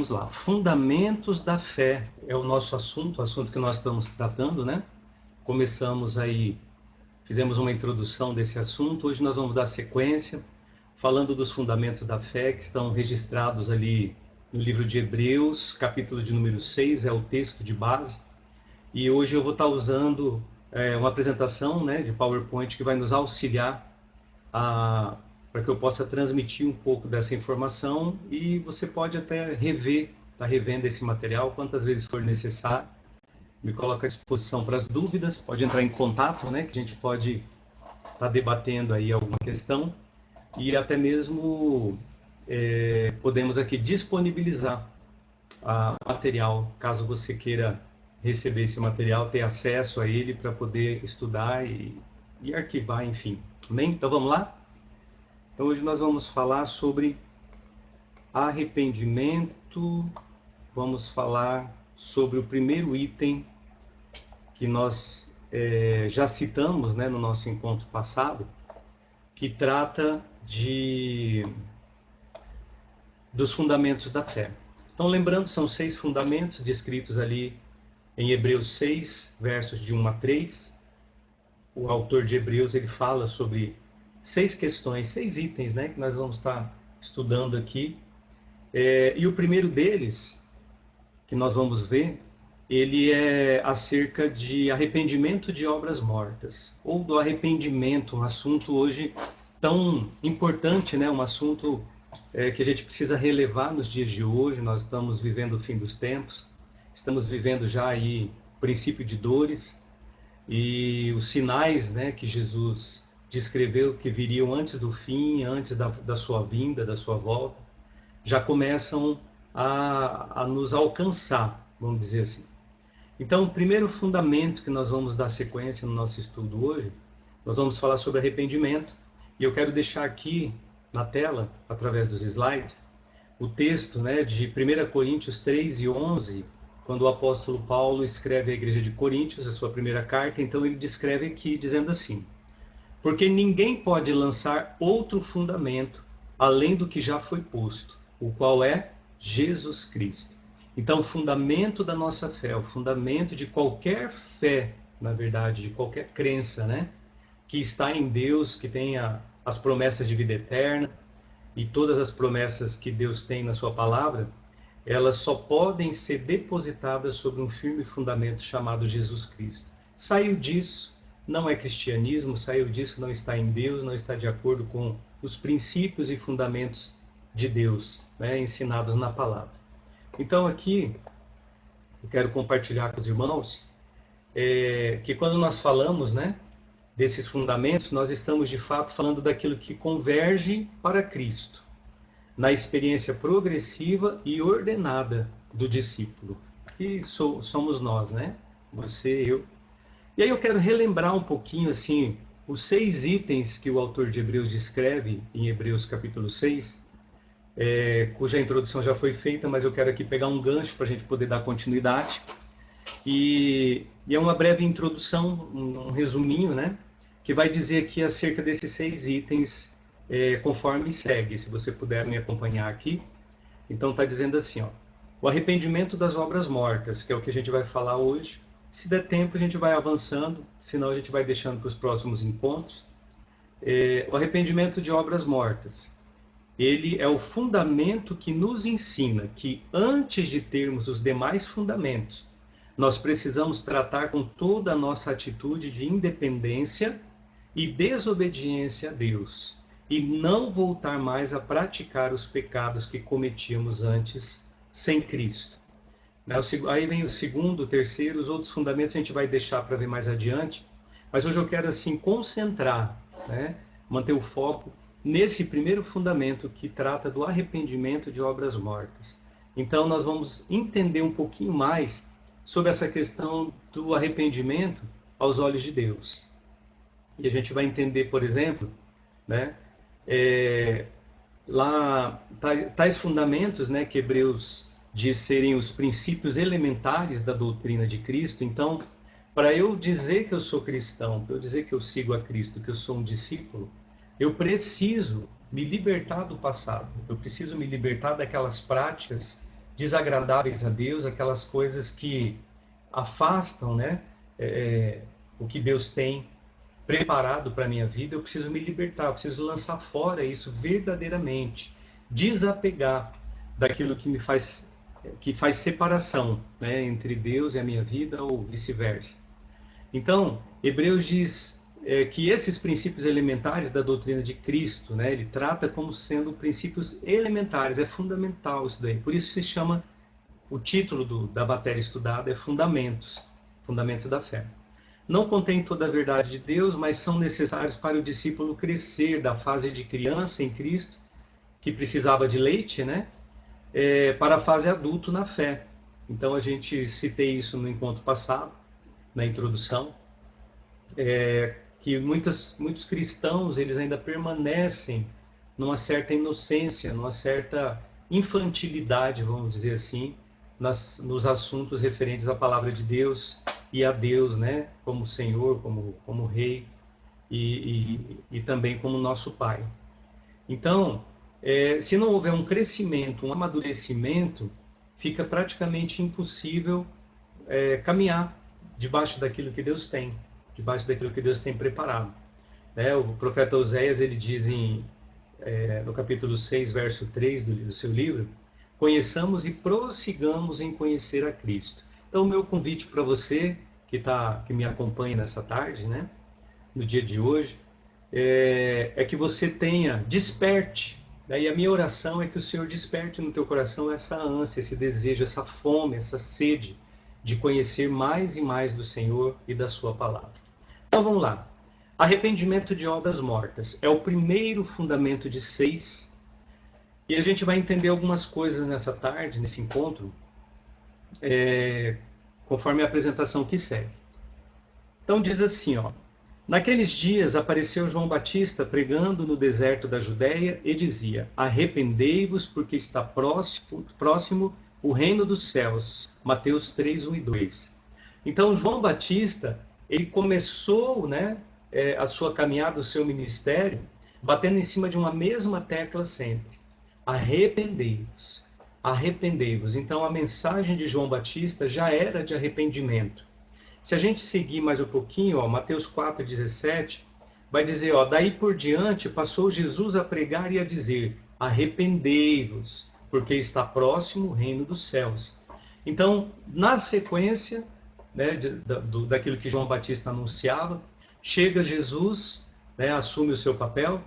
vamos lá. Fundamentos da fé é o nosso assunto, o assunto que nós estamos tratando, né? Começamos aí, fizemos uma introdução desse assunto. Hoje nós vamos dar sequência, falando dos fundamentos da fé, que estão registrados ali no livro de Hebreus, capítulo de número 6, é o texto de base. E hoje eu vou estar usando uma apresentação, né, de PowerPoint que vai nos auxiliar para que eu possa transmitir um pouco dessa informação, e você pode até tá revendo esse material quantas vezes for necessário. Me coloca à disposição para as dúvidas, pode entrar em contato, né, que a gente pode estar debatendo aí alguma questão, e até mesmo podemos aqui disponibilizar material, caso você queira receber esse material, ter acesso a ele para poder estudar e arquivar, enfim. Amém? Então vamos lá? Então hoje nós vamos falar sobre arrependimento, vamos falar sobre o primeiro item que nós já citamos, né, no nosso encontro passado, que trata dos fundamentos da fé. Então, lembrando, são 6 fundamentos descritos ali em Hebreus 6, versos de 1 a 3. O autor de Hebreus, ele fala sobre 6 questões, 6 itens, né, que nós vamos estar estudando aqui. E o primeiro deles, que nós vamos ver, ele é acerca de arrependimento de obras mortas, ou do arrependimento, um assunto hoje tão importante, né, um assunto que a gente precisa relevar nos dias de hoje. Nós estamos vivendo o fim dos tempos, estamos vivendo já aí o princípio de dores, e os sinais, né, que Jesus descreveu que viriam antes do fim, antes da sua vinda, da sua volta, já começam a nos alcançar, vamos dizer assim. Então, o primeiro fundamento que nós vamos dar sequência no nosso estudo hoje, nós vamos falar sobre arrependimento, e eu quero deixar aqui na tela, através dos slides, o texto, né, de 1 Coríntios 3 e 11, quando o apóstolo Paulo escreve à igreja de Coríntios, a sua primeira carta. Então ele descreve aqui, dizendo assim: porque ninguém pode lançar outro fundamento além do que já foi posto, o qual é Jesus Cristo. Então, o fundamento da nossa fé, o fundamento de qualquer fé, na verdade, de qualquer crença, né, que está em Deus, que tenha as promessas de vida eterna e todas as promessas que Deus tem na sua palavra, elas só podem ser depositadas sobre um firme fundamento chamado Jesus Cristo. Saiu disso, não é cristianismo, saiu disso, não está em Deus, não está de acordo com os princípios e fundamentos de Deus, né, ensinados na palavra. Então aqui, eu quero compartilhar com os irmãos que quando nós falamos, né, desses fundamentos, nós estamos de fato falando daquilo que converge para Cristo, na experiência progressiva e ordenada do discípulo, que somos nós, né? Você, eu. E aí eu quero relembrar um pouquinho, assim, os 6 itens que o autor de Hebreus descreve em Hebreus capítulo 6, cuja introdução já foi feita, mas eu quero aqui pegar um gancho para a gente poder dar continuidade. E é uma breve introdução, um resuminho, né? Que vai dizer aqui acerca desses 6 itens, conforme segue, se você puder me acompanhar aqui. Então está dizendo assim, ó: o arrependimento das obras mortas, que é o que a gente vai falar hoje. Se der tempo a gente vai avançando, senão a gente vai deixando para os próximos encontros. O arrependimento de obras mortas, ele é o fundamento que nos ensina que antes de termos os demais fundamentos, nós precisamos tratar com toda a nossa atitude de independência e desobediência a Deus, e não voltar mais a praticar os pecados que cometíamos antes sem Cristo. Aí vem o segundo, o terceiro, os outros fundamentos a gente vai deixar para ver mais adiante, mas hoje eu quero assim concentrar, né, manter o foco nesse primeiro fundamento que trata do arrependimento de obras mortas. Então nós vamos entender um pouquinho mais sobre essa questão do arrependimento aos olhos de Deus. E a gente vai entender, por exemplo, né, lá tais fundamentos, né, que Hebreus diz serem os princípios elementares da doutrina de Cristo. Então, para eu dizer que eu sou cristão, para eu dizer que eu sigo a Cristo, que eu sou um discípulo, eu preciso me libertar do passado, eu preciso me libertar daquelas práticas desagradáveis a Deus, aquelas coisas que afastam, né, o que Deus tem preparado para a minha vida. Eu preciso me libertar, eu preciso lançar fora isso verdadeiramente, desapegar daquilo que faz separação, né, entre Deus e a minha vida, ou vice-versa. Então, Hebreus diz que esses princípios elementares da doutrina de Cristo, né, ele trata como sendo princípios elementares, é fundamental isso daí. Por isso se chama, o título da matéria estudada é Fundamentos, Fundamentos da Fé. Não contém toda a verdade de Deus, mas são necessários para o discípulo crescer da fase de criança em Cristo, que precisava de leite, né, para a fase adulto na fé. Então a gente citei isso no encontro passado, na introdução, que muitos cristãos eles ainda permanecem numa certa inocência, numa certa infantilidade, vamos dizer assim, nos assuntos referentes à palavra de Deus e a Deus, né, como Senhor, como Rei e também como nosso Pai. Então, se não houver um crescimento, um amadurecimento, fica praticamente impossível caminhar debaixo daquilo que Deus tem, debaixo daquilo que Deus tem preparado. O profeta Oséias, ele diz no capítulo 6, verso 3 do seu livro: conheçamos e prossigamos em conhecer a Cristo. Então, o meu convite para você que me acompanha nessa tarde, né, no dia de hoje, é que você desperte. Daí a minha oração é que o Senhor desperte no teu coração essa ânsia, esse desejo, essa fome, essa sede de conhecer mais e mais do Senhor e da sua palavra. Então vamos lá. Arrependimento de obras mortas é o primeiro fundamento de 6. E a gente vai entender algumas coisas nessa tarde, nesse encontro, conforme a apresentação que segue. Então diz assim, ó: naqueles dias apareceu João Batista pregando no deserto da Judéia e dizia: arrependei-vos, porque está próximo o reino dos céus. Mateus 3, 1 e 2. Então João Batista, ele começou, né, a sua caminhada, o seu ministério, batendo em cima de uma mesma tecla sempre: arrependei-vos, arrependei-vos. Então a mensagem de João Batista já era de arrependimento. Se a gente seguir mais um pouquinho, ó, Mateus 4,17, vai dizer, ó: daí por diante passou Jesus a pregar e a dizer: arrependei-vos, porque está próximo o reino dos céus. Então, na sequência, né, daquilo que João Batista anunciava, chega Jesus, né, assume o seu papel.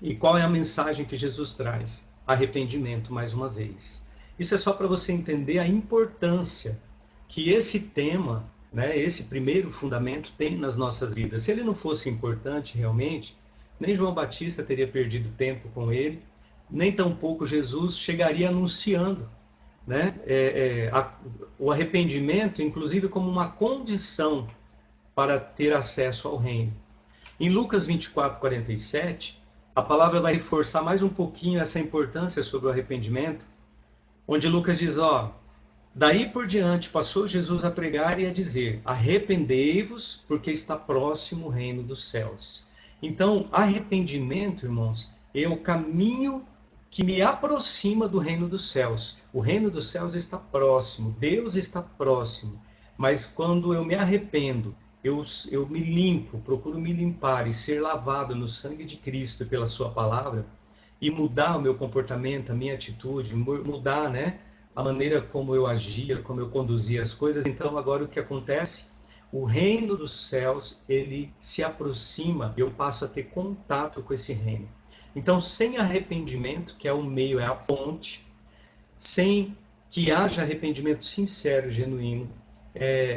E qual é a mensagem que Jesus traz? Arrependimento, mais uma vez. Isso é só para você entender a importância que esse tema, né, esse primeiro fundamento tem nas nossas vidas. Se ele não fosse importante realmente, nem João Batista teria perdido tempo com ele, nem tampouco Jesus chegaria anunciando, né, o arrependimento, inclusive como uma condição para ter acesso ao reino. Em Lucas 24:47, a palavra vai reforçar mais um pouquinho essa importância sobre o arrependimento, onde Lucas diz, ó: daí por diante passou Jesus a pregar e a dizer: arrependei-vos, porque está próximo o reino dos céus. Então, arrependimento, irmãos, é o caminho que me aproxima do reino dos céus. O reino dos céus está próximo, Deus está próximo. Mas quando eu me arrependo, eu me limpo, procuro me limpar e ser lavado no sangue de Cristo pela sua palavra, e mudar o meu comportamento, a minha atitude, mudar, né, a maneira como eu agia, como eu conduzia as coisas. Então agora o que acontece? O reino dos céus, ele se aproxima e eu passo a ter contato com esse reino. Então, sem arrependimento, que é o meio, é a ponte, sem que haja arrependimento sincero, genuíno,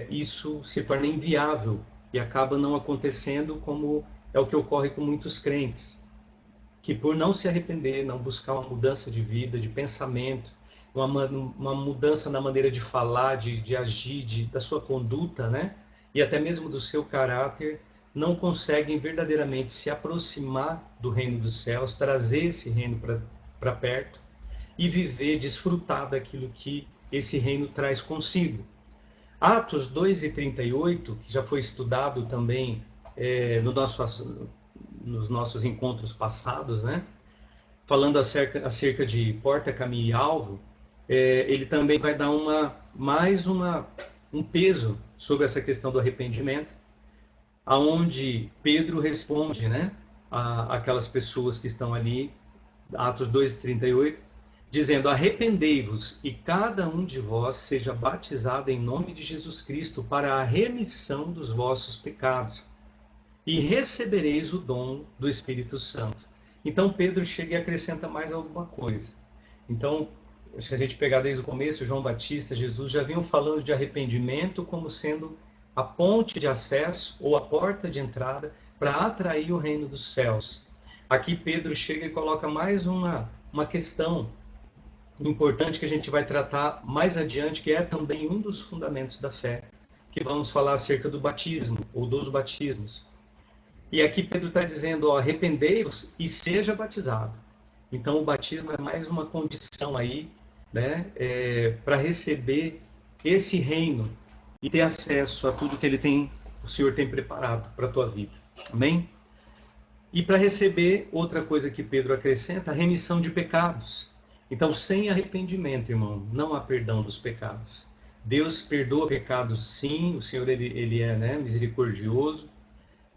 isso se torna inviável e acaba não acontecendo, como é o que ocorre com muitos crentes, que por não se arrepender, não buscar uma mudança de vida, de pensamento, uma mudança na maneira de falar, de agir, da sua conduta, né? E até mesmo do seu caráter, não conseguem verdadeiramente se aproximar do reino dos céus, trazer esse reino para perto e viver, desfrutar daquilo que esse reino traz consigo. Atos 2:38, que já foi estudado também nos nossos encontros passados, né? Falando acerca de porta, caminho e alvo, ele também vai dar um peso sobre essa questão do arrependimento, aonde Pedro responde, né, aquelas pessoas que estão ali, Atos 2:38, dizendo: arrependei-vos e cada um de vós seja batizado em nome de Jesus Cristo para a remissão dos vossos pecados, e recebereis o dom do Espírito Santo. Então Pedro chega e acrescenta mais alguma coisa. Então, se a gente pegar desde o começo, João Batista, Jesus já vinham falando de arrependimento como sendo a ponte de acesso ou a porta de entrada para atrair o reino dos céus. Aqui Pedro chega e coloca mais uma questão importante que a gente vai tratar mais adiante, que é também um dos fundamentos da fé, que vamos falar acerca do batismo, ou dos batismos. E aqui Pedro está dizendo, arrependei-vos e seja batizado. Então o batismo é mais uma condição aí, né, para receber esse reino e ter acesso a tudo que o Senhor tem preparado para a tua vida. Amém? E para receber, outra coisa que Pedro acrescenta, a remissão de pecados. Então, sem arrependimento, irmão, não há perdão dos pecados. Deus perdoa pecados, sim. O Senhor, ele é, né, misericordioso.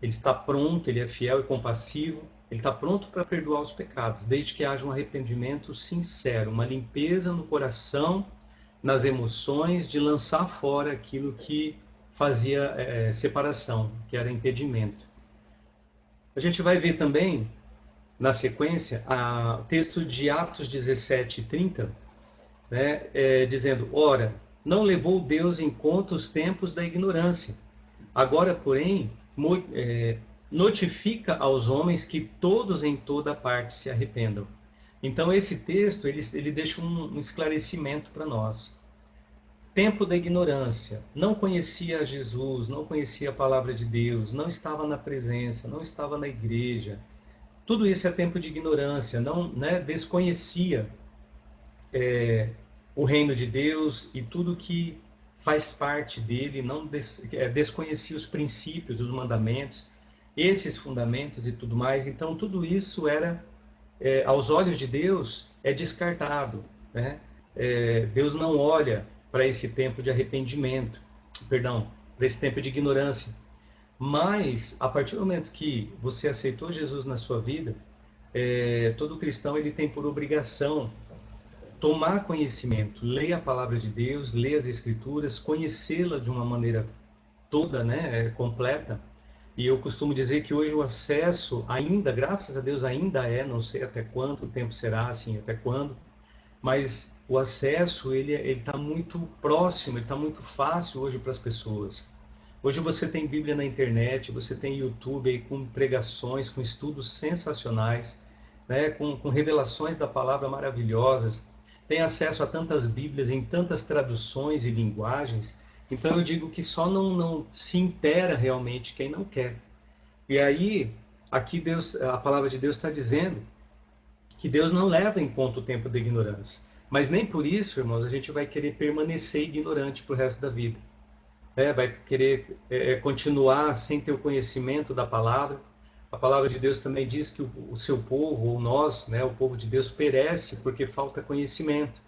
Ele está pronto, ele é fiel e compassivo. Ele está pronto para perdoar os pecados, desde que haja um arrependimento sincero, uma limpeza no coração, nas emoções, de lançar fora aquilo que fazia separação, que era impedimento. A gente vai ver também, na sequência, o texto de Atos 17:30, né, dizendo: ora, não levou Deus em conta os tempos da ignorância. Agora, porém, notifica aos homens que todos em toda parte se arrependam. Então, esse texto, ele deixa um esclarecimento para nós. Tempo da ignorância, não conhecia Jesus, não conhecia a palavra de Deus, não estava na presença, não estava na igreja. Tudo isso é tempo de ignorância, não, né, desconhecia o reino de Deus e tudo que faz parte dele, não desconhecia os princípios, os mandamentos, esses fundamentos e tudo mais. Então, tudo isso era, aos olhos de Deus, é descartado, né? Deus não olha para esse tempo de arrependimento, perdão, para esse tempo de ignorância. Mas, a partir do momento que você aceitou Jesus na sua vida, todo cristão ele tem por obrigação tomar conhecimento, ler a palavra de Deus, ler as Escrituras, conhecê-la de uma maneira toda, né, completa. E eu costumo dizer que hoje o acesso ainda, graças a Deus, ainda não sei até quanto tempo será, assim, até quando, mas o acesso ele está muito próximo, ele está muito fácil hoje para as pessoas. Hoje você tem Bíblia na internet, você tem YouTube aí com pregações, com estudos sensacionais, né, com revelações da palavra maravilhosas, tem acesso a tantas Bíblias em tantas traduções e linguagens. Então eu digo que só não se inteira realmente quem não quer. E aí, aqui a palavra de Deus está dizendo que Deus não leva em conta o tempo da ignorância. Mas nem por isso, irmãos, a gente vai querer permanecer ignorante para o resto da vida. Vai querer continuar sem ter o conhecimento da palavra. A palavra de Deus também diz que o seu povo, ou nós, né, o povo de Deus, perece porque falta conhecimento.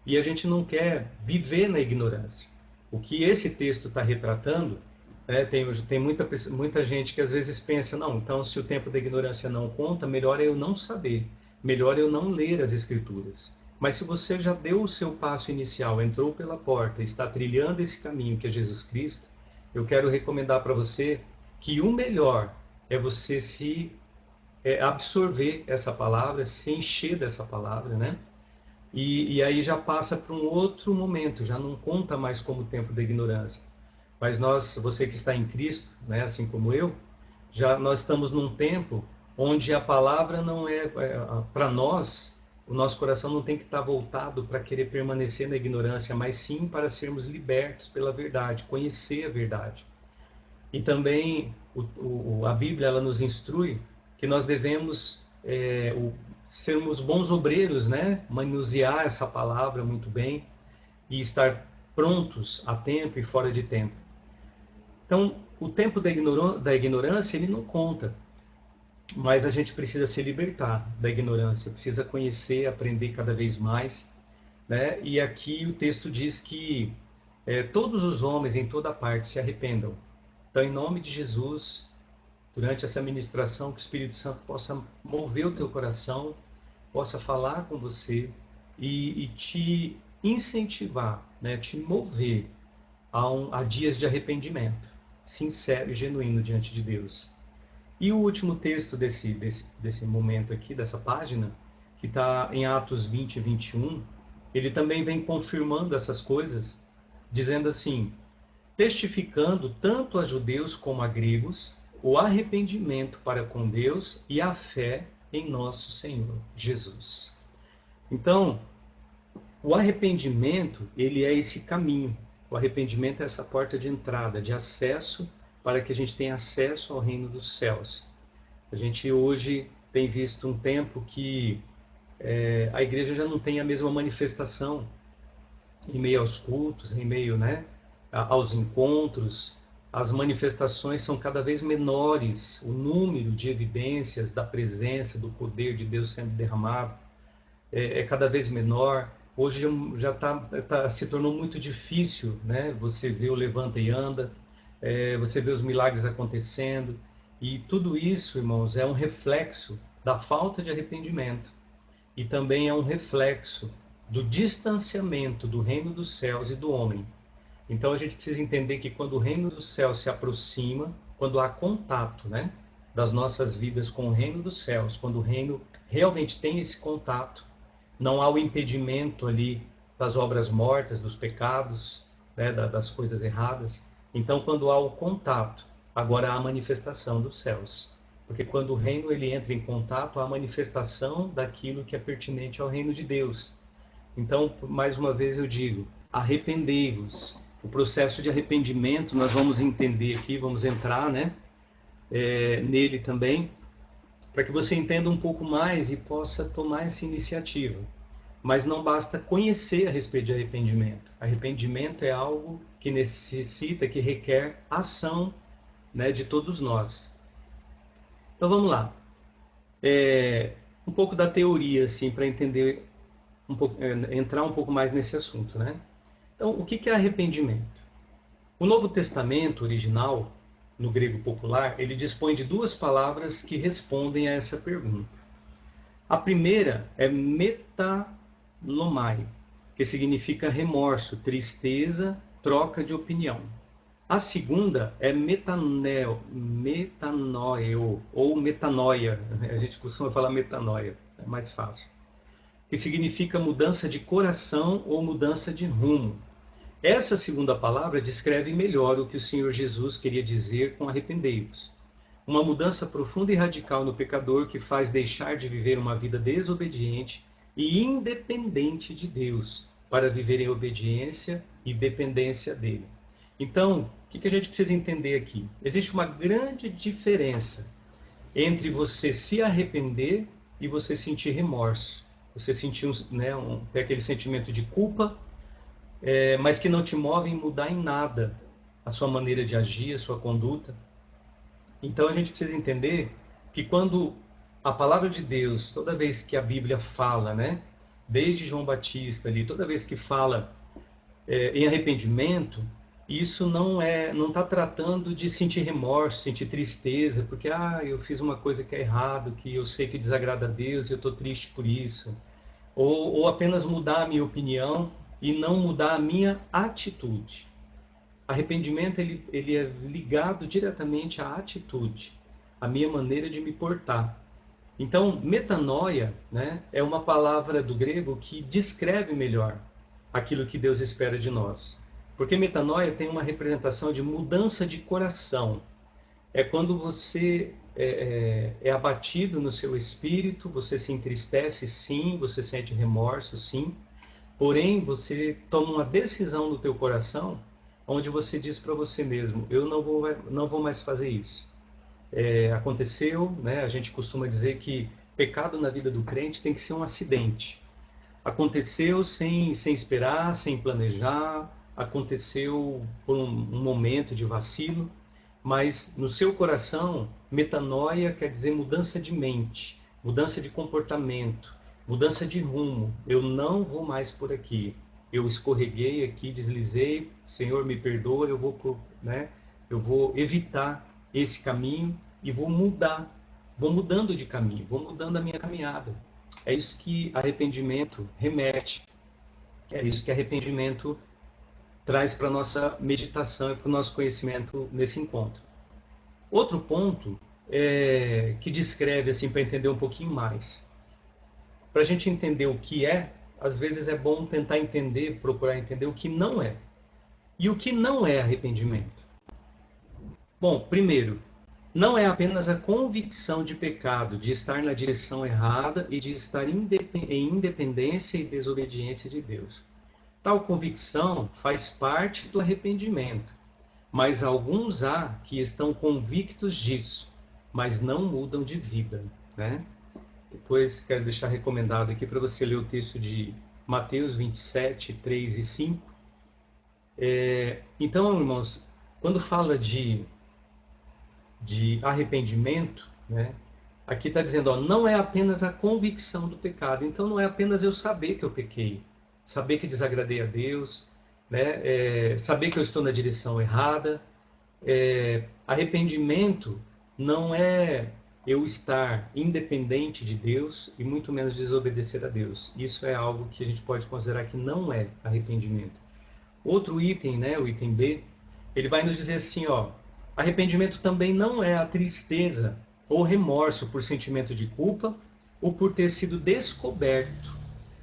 E a gente não quer viver na ignorância. O que esse texto está retratando, tem muita gente que às vezes pensa, não, então se o tempo da ignorância não conta, melhor é eu não saber, melhor eu não ler as Escrituras. Mas se você já deu o seu passo inicial, entrou pela porta, está trilhando esse caminho que é Jesus Cristo, eu quero recomendar para você que o melhor é você se absorver essa palavra, se encher dessa palavra, né? E aí já passa para um outro momento, já não conta mais como o tempo da ignorância. Mas você que está em Cristo, né, assim como eu, nós estamos num tempo onde a palavra não para nós, o nosso coração não tem que estar voltado para querer permanecer na ignorância, mas sim para sermos libertos pela verdade, conhecer a verdade. E também a Bíblia ela nos instrui que nós devemos sermos bons obreiros, né? Manusear essa palavra muito bem e estar prontos a tempo e fora de tempo. Então, o tempo da ignorância ele não conta, mas a gente precisa se libertar da ignorância, precisa conhecer, aprender cada vez mais. né? E aqui o texto diz que todos os homens em toda parte se arrependam. Então, em nome de Jesus, durante essa ministração, que o Espírito Santo possa mover o teu coração, possa falar com você e te incentivar, né? Te mover a dias de arrependimento sincero e genuíno diante de Deus. E o último texto desse momento aqui, dessa página, que está em Atos 20 e 21, ele também vem confirmando essas coisas, dizendo assim: testificando tanto a judeus como a gregos o arrependimento para com Deus e a fé em nosso Senhor Jesus. Então, o arrependimento, ele é esse caminho. O arrependimento é essa porta de entrada, de acesso, para que a gente tenha acesso ao reino dos céus. A gente hoje tem visto um tempo que a igreja já não tem a mesma manifestação em meio aos cultos, em meio, né, aos encontros. As manifestações são cada vez menores, o número de evidências da presença, do poder de Deus sendo derramado é cada vez menor. Hoje já se tornou muito difícil, né? Você vê o levanta e anda, você vê os milagres acontecendo, e tudo isso, irmãos, é um reflexo da falta de arrependimento, e também é um reflexo do distanciamento do reino dos céus e do homem. Então a gente precisa entender que quando o reino dos céus se aproxima, quando há contato, né, das nossas vidas com o reino dos céus, quando o reino realmente tem esse contato, não há o impedimento ali das obras mortas, dos pecados, né, das coisas erradas. Então, quando há o contato, agora há a manifestação dos céus. Porque quando o reino ele entra em contato, há a manifestação daquilo que é pertinente ao reino de Deus. Então, mais uma vez eu digo, arrependei-vos. O processo de arrependimento, nós vamos entender aqui, vamos entrar, né, nele também, para que você entenda um pouco mais e possa tomar essa iniciativa. Mas não basta conhecer a respeito de arrependimento. Arrependimento é algo que necessita, que requer ação, né, de todos nós. Então vamos lá. Um pouco da teoria, assim, para entender entrar um pouco mais nesse assunto, né? Então, o que é arrependimento? O Novo Testamento original, no grego popular, ele dispõe de duas palavras que respondem a essa pergunta. A primeira é metalomai, que significa remorso, tristeza, troca de opinião. A segunda é metanoia, ou metanoia. A gente costuma falar metanoia, é mais fácil. Que significa mudança de coração ou mudança de rumo. Essa segunda palavra descreve melhor o que o Senhor Jesus queria dizer com arrependei-vos. Uma mudança profunda e radical no pecador que faz deixar de viver uma vida desobediente e independente de Deus, para viver em obediência e dependência dele. Então, o que a gente precisa entender aqui? Existe uma grande diferença entre você se arrepender e você sentir remorso. Você sentir ter aquele sentimento de culpa, mas que não te move em mudar em nada a sua maneira de agir, a sua conduta. Então a gente precisa entender que quando a palavra de Deus, toda vez que a Bíblia fala, né, desde João Batista ali, toda vez que fala em arrependimento, isso não está tratando de sentir remorso, sentir tristeza, porque eu fiz uma coisa que é errado, que eu sei que desagrada a Deus e eu estou triste por isso. Ou apenas mudar a minha opinião e não mudar a minha atitude. Arrependimento ele é ligado diretamente à atitude, à minha maneira de me portar. Então, metanoia, né, é uma palavra do grego que descreve melhor aquilo que Deus espera de nós. Porque metanoia tem uma representação de mudança de coração. É quando você é abatido no seu espírito, você se entristece, sim, você sente remorso, sim. Porém, você toma uma decisão no teu coração, onde você diz para você mesmo, eu não vou mais fazer isso. Aconteceu, né? A gente costuma dizer que pecado na vida do crente tem que ser um acidente. Aconteceu sem esperar, sem planejar, aconteceu por um momento de vacilo, mas no seu coração, metanoia quer dizer mudança de mente, mudança de comportamento. mudança de rumo. Eu não vou mais por aqui. Eu escorreguei aqui, deslizei. Senhor, me perdoa. Eu vou evitar esse caminho e vou mudar. Vou mudando de caminho, vou mudando a minha caminhada. É isso que arrependimento remete. É isso que arrependimento traz para a nossa meditação e para o nosso conhecimento nesse encontro. Outro ponto que descreve, assim, para entender um pouquinho mais. Para a gente entender o que é, às vezes é bom tentar entender, procurar entender o que não é. E o que não é arrependimento? Bom, primeiro, não é apenas a convicção de pecado, de estar na direção errada e de estar em independência e desobediência de Deus. Tal convicção faz parte do arrependimento, mas alguns há que estão convictos disso, mas não mudam de vida, né? Depois quero deixar recomendado aqui para você ler o texto de Mateus 27, 3 e 5. Então, irmãos, quando fala de arrependimento, né? Aqui está dizendo, ó, não é apenas a convicção do pecado. Então, não é apenas eu saber que eu pequei, saber que desagradei a Deus, né? Saber que eu estou na direção errada. Arrependimento não é eu estar independente de Deus e muito menos desobedecer a Deus. Isso é algo que a gente pode considerar que não é arrependimento. Outro item, né, o item B, ele vai nos dizer assim, ó, arrependimento também não é a tristeza ou remorso por sentimento de culpa ou por ter sido descoberto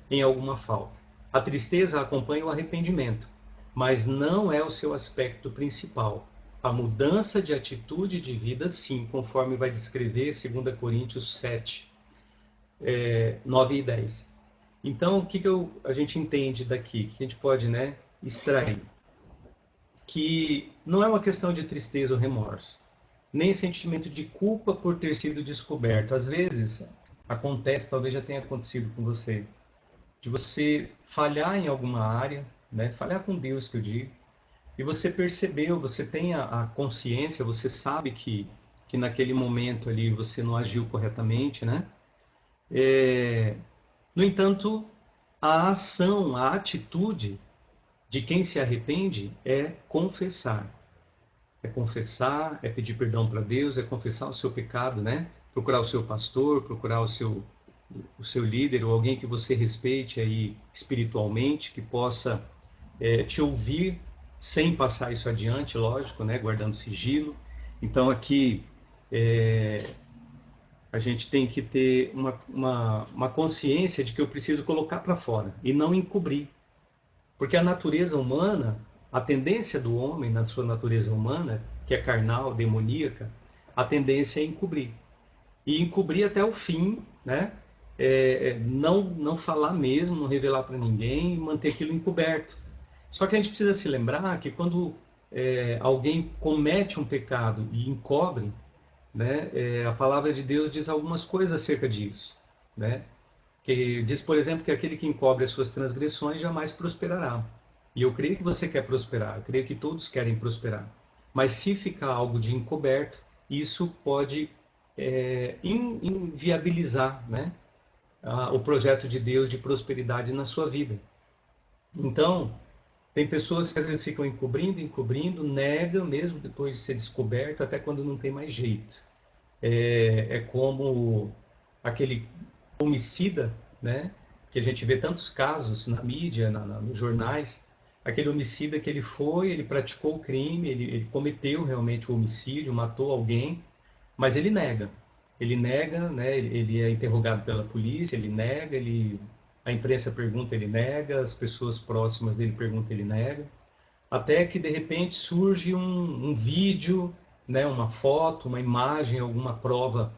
em alguma falta. A tristeza acompanha o arrependimento, mas não é o seu aspecto principal. A mudança de atitude de vida, sim, conforme vai descrever 2 Coríntios 7, 9 e 10. Então, o que a gente entende daqui? Que a gente pode, né, extrair? Que não é uma questão de tristeza ou remorso, nem sentimento de culpa por ter sido descoberto. Às vezes, acontece, talvez já tenha acontecido com você, de você falhar em alguma área, né, falhar com Deus, que eu digo, e você percebeu, você tem a consciência, você sabe que naquele momento ali você não agiu corretamente, né? No entanto, a ação, a atitude de quem se arrepende é confessar. É confessar, é pedir perdão para Deus, é confessar o seu pecado, né? Procurar o seu pastor, procurar o seu líder ou alguém que você respeite aí espiritualmente, que possa te ouvir sem passar isso adiante, lógico, né? Guardando sigilo. Então aqui a gente tem que ter uma consciência de que eu preciso colocar para fora e não encobrir. Porque a natureza humana, a tendência do homem na sua natureza humana, que é carnal, demoníaca, a tendência é encobrir. E encobrir até o fim, né? Não falar mesmo, não revelar para ninguém, manter aquilo encoberto. Só que a gente precisa se lembrar que quando alguém comete um pecado e encobre, né, a palavra de Deus diz algumas coisas acerca disso, né? Que diz, por exemplo, que aquele que encobre as suas transgressões jamais prosperará. E eu creio que você quer prosperar, eu creio que todos querem prosperar. Mas se ficar algo de encoberto, isso pode inviabilizar, né, o projeto de Deus de prosperidade na sua vida. Então, tem pessoas que às vezes ficam encobrindo, negam mesmo depois de ser descoberto, até quando não tem mais jeito. É como aquele homicida, né, que a gente vê tantos casos na mídia, nos jornais, aquele homicida que ele praticou o crime, ele cometeu realmente o homicídio, matou alguém, mas ele nega. Ele nega, né, ele é interrogado pela polícia, ele nega, a imprensa pergunta, ele nega, as pessoas próximas dele perguntam, ele nega, até que de repente surge um vídeo, né, uma foto, uma imagem, alguma prova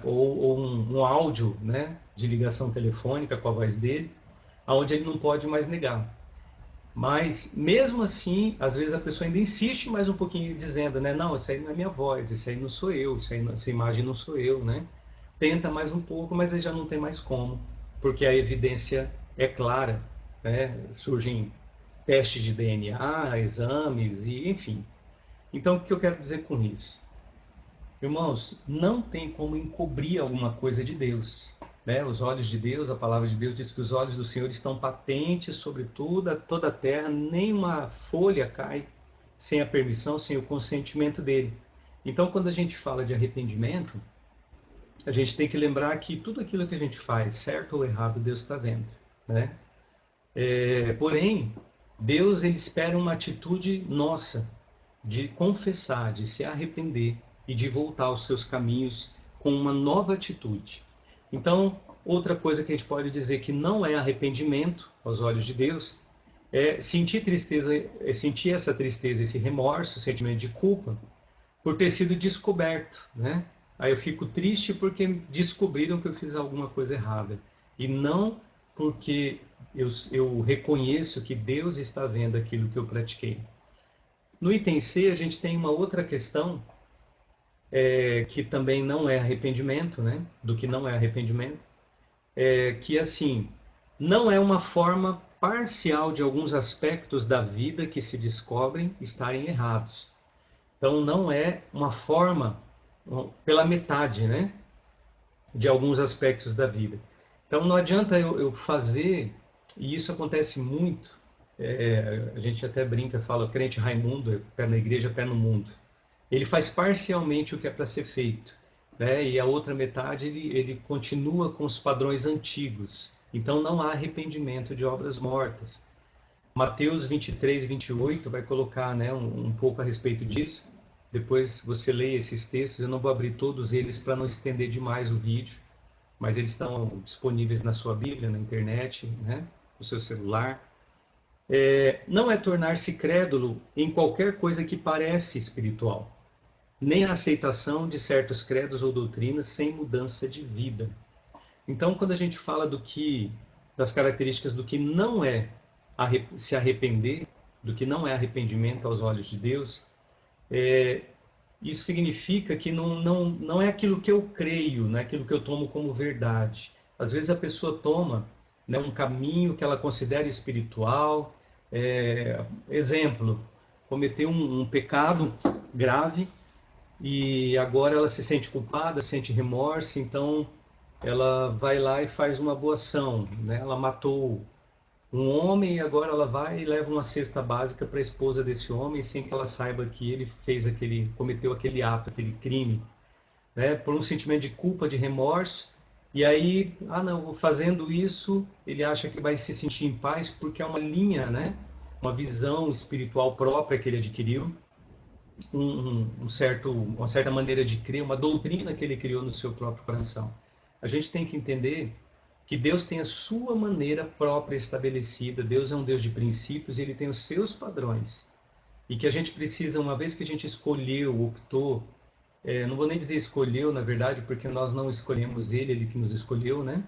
ou um áudio, né, de ligação telefônica com a voz dele, aonde ele não pode mais negar. Mas mesmo assim, às vezes a pessoa ainda insiste mais um pouquinho dizendo, né, não, isso aí não é minha voz, isso aí não sou eu, essa imagem não sou eu, né? Tenta mais um pouco, mas aí já não tem mais como, porque a evidência é clara, né? Surgem testes de DNA, exames e enfim. Então, o que eu quero dizer com isso? Irmãos, não tem como encobrir alguma coisa de Deus. né? Os olhos de Deus, a palavra de Deus diz que os olhos do Senhor estão patentes sobre toda a terra, nenhuma folha cai sem a permissão, sem o consentimento dele. Então, quando a gente fala de arrependimento, a gente tem que lembrar que tudo aquilo que a gente faz, certo ou errado, Deus está vendo, né? Porém, Deus ele espera uma atitude nossa, de confessar, de se arrepender e de voltar aos seus caminhos com uma nova atitude. Então, outra coisa que a gente pode dizer que não é arrependimento aos olhos de Deus é sentir tristeza, sentir essa tristeza, esse remorso, sentimento de culpa por ter sido descoberto, né? Aí eu fico triste porque descobriram que eu fiz alguma coisa errada e não porque eu reconheço que Deus está vendo aquilo que eu pratiquei. No item C, a gente tem uma outra questão, que também não é arrependimento, né? Do que não é arrependimento, que assim, não é uma forma parcial de alguns aspectos da vida que se descobrem estarem errados. Então, não é uma forma pela metade, né? De alguns aspectos da vida. Então, não adianta eu fazer, e isso acontece muito, a gente até brinca, fala, crente Raimundo, pé na igreja, pé no mundo. Ele faz parcialmente o que é para ser feito, né? E a outra metade ele continua com os padrões antigos. Então não há arrependimento de obras mortas. Mateus 23, 28 vai colocar, né, um pouco a respeito disso. Depois você lê esses textos, eu não vou abrir todos eles para não estender demais o vídeo, mas eles estão disponíveis na sua Bíblia, na internet, né, no seu celular. Não é tornar-se crédulo em qualquer coisa que parece espiritual, nem a aceitação de certos credos ou doutrinas sem mudança de vida. Então, quando a gente fala das características do que não é se arrepender, do que não é arrependimento aos olhos de Deus, isso significa que não é aquilo que eu creio, não é aquilo que eu tomo como verdade. Às vezes a pessoa toma, né, um caminho que ela considera espiritual. Exemplo, cometeu um pecado grave, e agora ela se sente culpada, sente remorso, então ela vai lá e faz uma boa ação, né? Ela matou um homem e agora ela vai e leva uma cesta básica para a esposa desse homem sem que ela saiba que ele cometeu aquele ato, aquele crime, né? Por um sentimento de culpa, de remorso. E aí, não, fazendo isso, ele acha que vai se sentir em paz porque é uma linha, né? Uma visão espiritual própria que ele adquiriu. Uma certa maneira de crer, uma doutrina que ele criou no seu próprio coração. A gente tem que entender que Deus tem a sua maneira própria estabelecida, Deus é um Deus de princípios, ele tem os seus padrões. E que a gente precisa, uma vez que a gente escolheu, optou, não vou nem dizer escolheu, na verdade, porque nós não escolhemos ele que nos escolheu, né?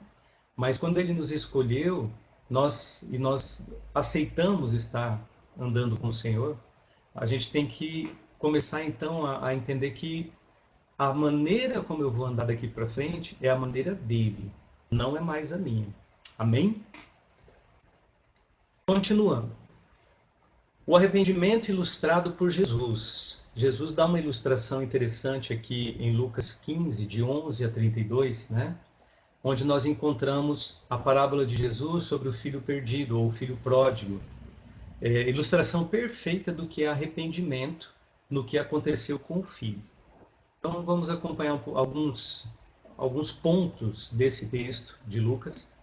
Mas quando ele nos escolheu, nós aceitamos estar andando com o Senhor, a gente tem que começar então a entender que a maneira como eu vou andar daqui para frente é a maneira dele, não é mais a minha. Amém? Continuando. O arrependimento ilustrado por Jesus. Jesus dá uma ilustração interessante aqui em Lucas 15, de 11 a 32, né? Onde nós encontramos a parábola de Jesus sobre o filho perdido, ou o filho pródigo. Ilustração perfeita do que é arrependimento no que aconteceu com o filho. Então vamos acompanhar alguns pontos desse texto de Lucas,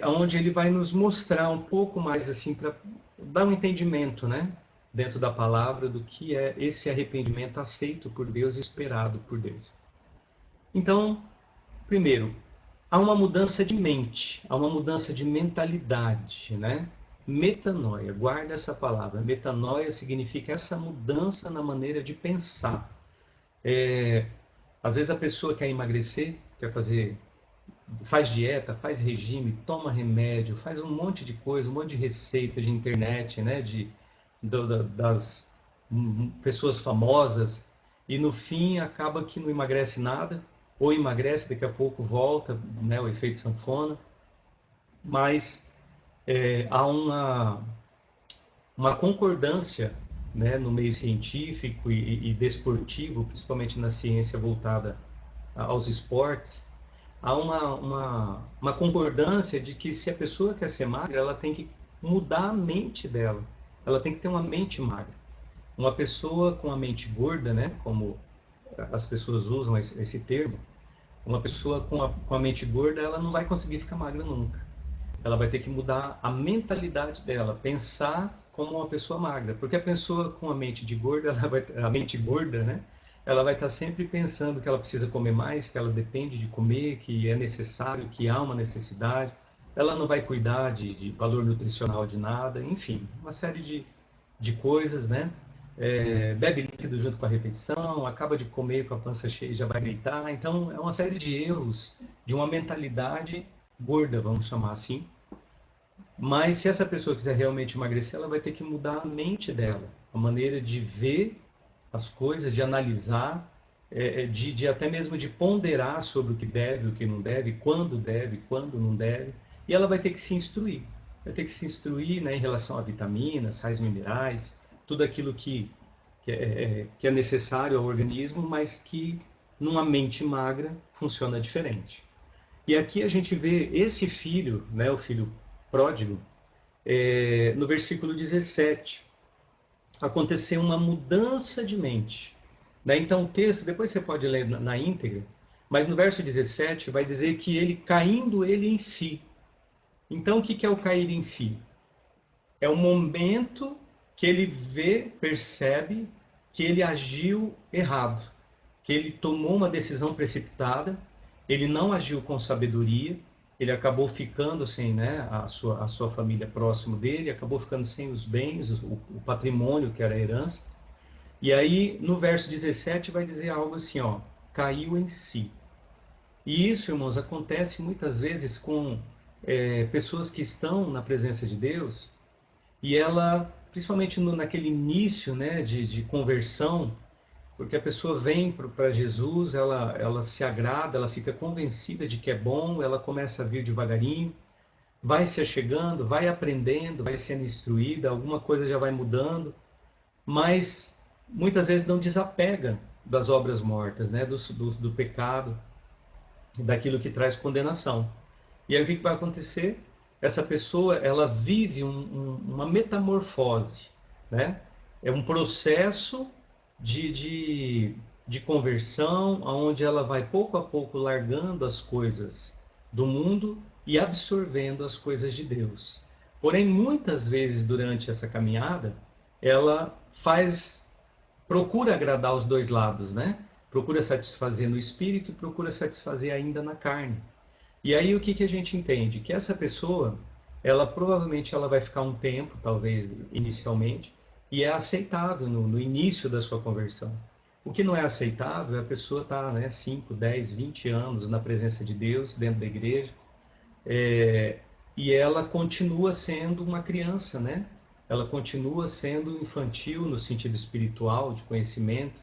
onde ele vai nos mostrar um pouco mais assim, para dar um entendimento, né, dentro da palavra, do que é esse arrependimento aceito por Deus, esperado por Deus. Então, primeiro, há uma mudança de mente, há uma mudança de mentalidade, né? Metanoia, guarda essa palavra. Metanoia significa essa mudança na maneira de pensar. Às vezes a pessoa quer emagrecer, faz dieta, faz regime, toma remédio, faz um monte de coisa, um monte de receita de internet, né? Das pessoas famosas, e no fim acaba que não emagrece nada, ou emagrece, daqui a pouco volta, né? O efeito sanfona. Mas há uma concordância, né, no meio científico e desportivo, principalmente na ciência voltada aos esportes, há uma concordância de que se a pessoa quer ser magra, ela tem que mudar a mente dela. Ela tem que ter uma mente magra. Uma pessoa com a mente gorda, né, como as pessoas usam esse termo, uma pessoa com a mente gorda, ela não vai conseguir ficar magra nunca. Ela vai ter que mudar a mentalidade dela, pensar como uma pessoa magra, porque a pessoa com a mente de gorda, a mente gorda, né? Ela vai estar sempre pensando que ela precisa comer mais, que ela depende de comer, que é necessário, que há uma necessidade. Ela não vai cuidar de valor nutricional de nada, enfim, uma série de coisas, né? Bebe líquido junto com a refeição, acaba de comer com a pança cheia e já vai gritar. Então, é uma série de erros de uma mentalidade gorda, vamos chamar assim. Mas se essa pessoa quiser realmente emagrecer, ela vai ter que mudar a mente dela, a maneira de ver as coisas, de analisar, de até mesmo de ponderar sobre o que deve, o que não deve, quando não deve. E ela vai ter que se instruir. Vai ter que se instruir, né, em relação a vitaminas, sais minerais, tudo aquilo que é necessário ao organismo, mas que numa mente magra funciona diferente. E aqui a gente vê esse filho, né, o filho pródigo, no versículo 17. Aconteceu uma mudança de mente. Né? Então o texto, depois você pode ler na íntegra, mas no verso 17 vai dizer que ele caindo ele em si. Então o que é o cair em si? É o momento que ele vê, percebe que ele agiu errado, que ele tomou uma decisão precipitada, ele não agiu com sabedoria, ele acabou ficando sem, né, a sua família próximo dele, acabou ficando sem os bens, o patrimônio que era a herança. E aí, no verso 17, vai dizer algo assim, ó, caiu em si. E isso, irmãos, acontece muitas vezes com pessoas que estão na presença de Deus e ela, principalmente naquele início, né, de conversão, porque a pessoa vem para Jesus, ela se agrada, ela fica convencida de que é bom, ela começa a vir devagarinho, vai se achegando, vai aprendendo, vai sendo instruída, alguma coisa já vai mudando, mas muitas vezes não desapega das obras mortas, né, do pecado, daquilo que traz condenação. E aí o que vai acontecer? Essa pessoa, ela vive uma metamorfose, né? É um processo de, de, de conversão, onde ela vai pouco a pouco largando as coisas do mundo e absorvendo as coisas de Deus. Porém, muitas vezes durante essa caminhada, ela procura agradar os dois lados, né? Procura satisfazer no espírito e procura satisfazer ainda na carne. E aí o que a gente entende? Que essa pessoa, ela provavelmente ela vai ficar um tempo, talvez inicialmente, e é aceitável no início da sua conversão. O que não é aceitável é a pessoa estar, né, 5, 10, 20 anos na presença de Deus, dentro da igreja, e ela continua sendo uma criança, né? Ela continua sendo infantil no sentido espiritual, de conhecimento,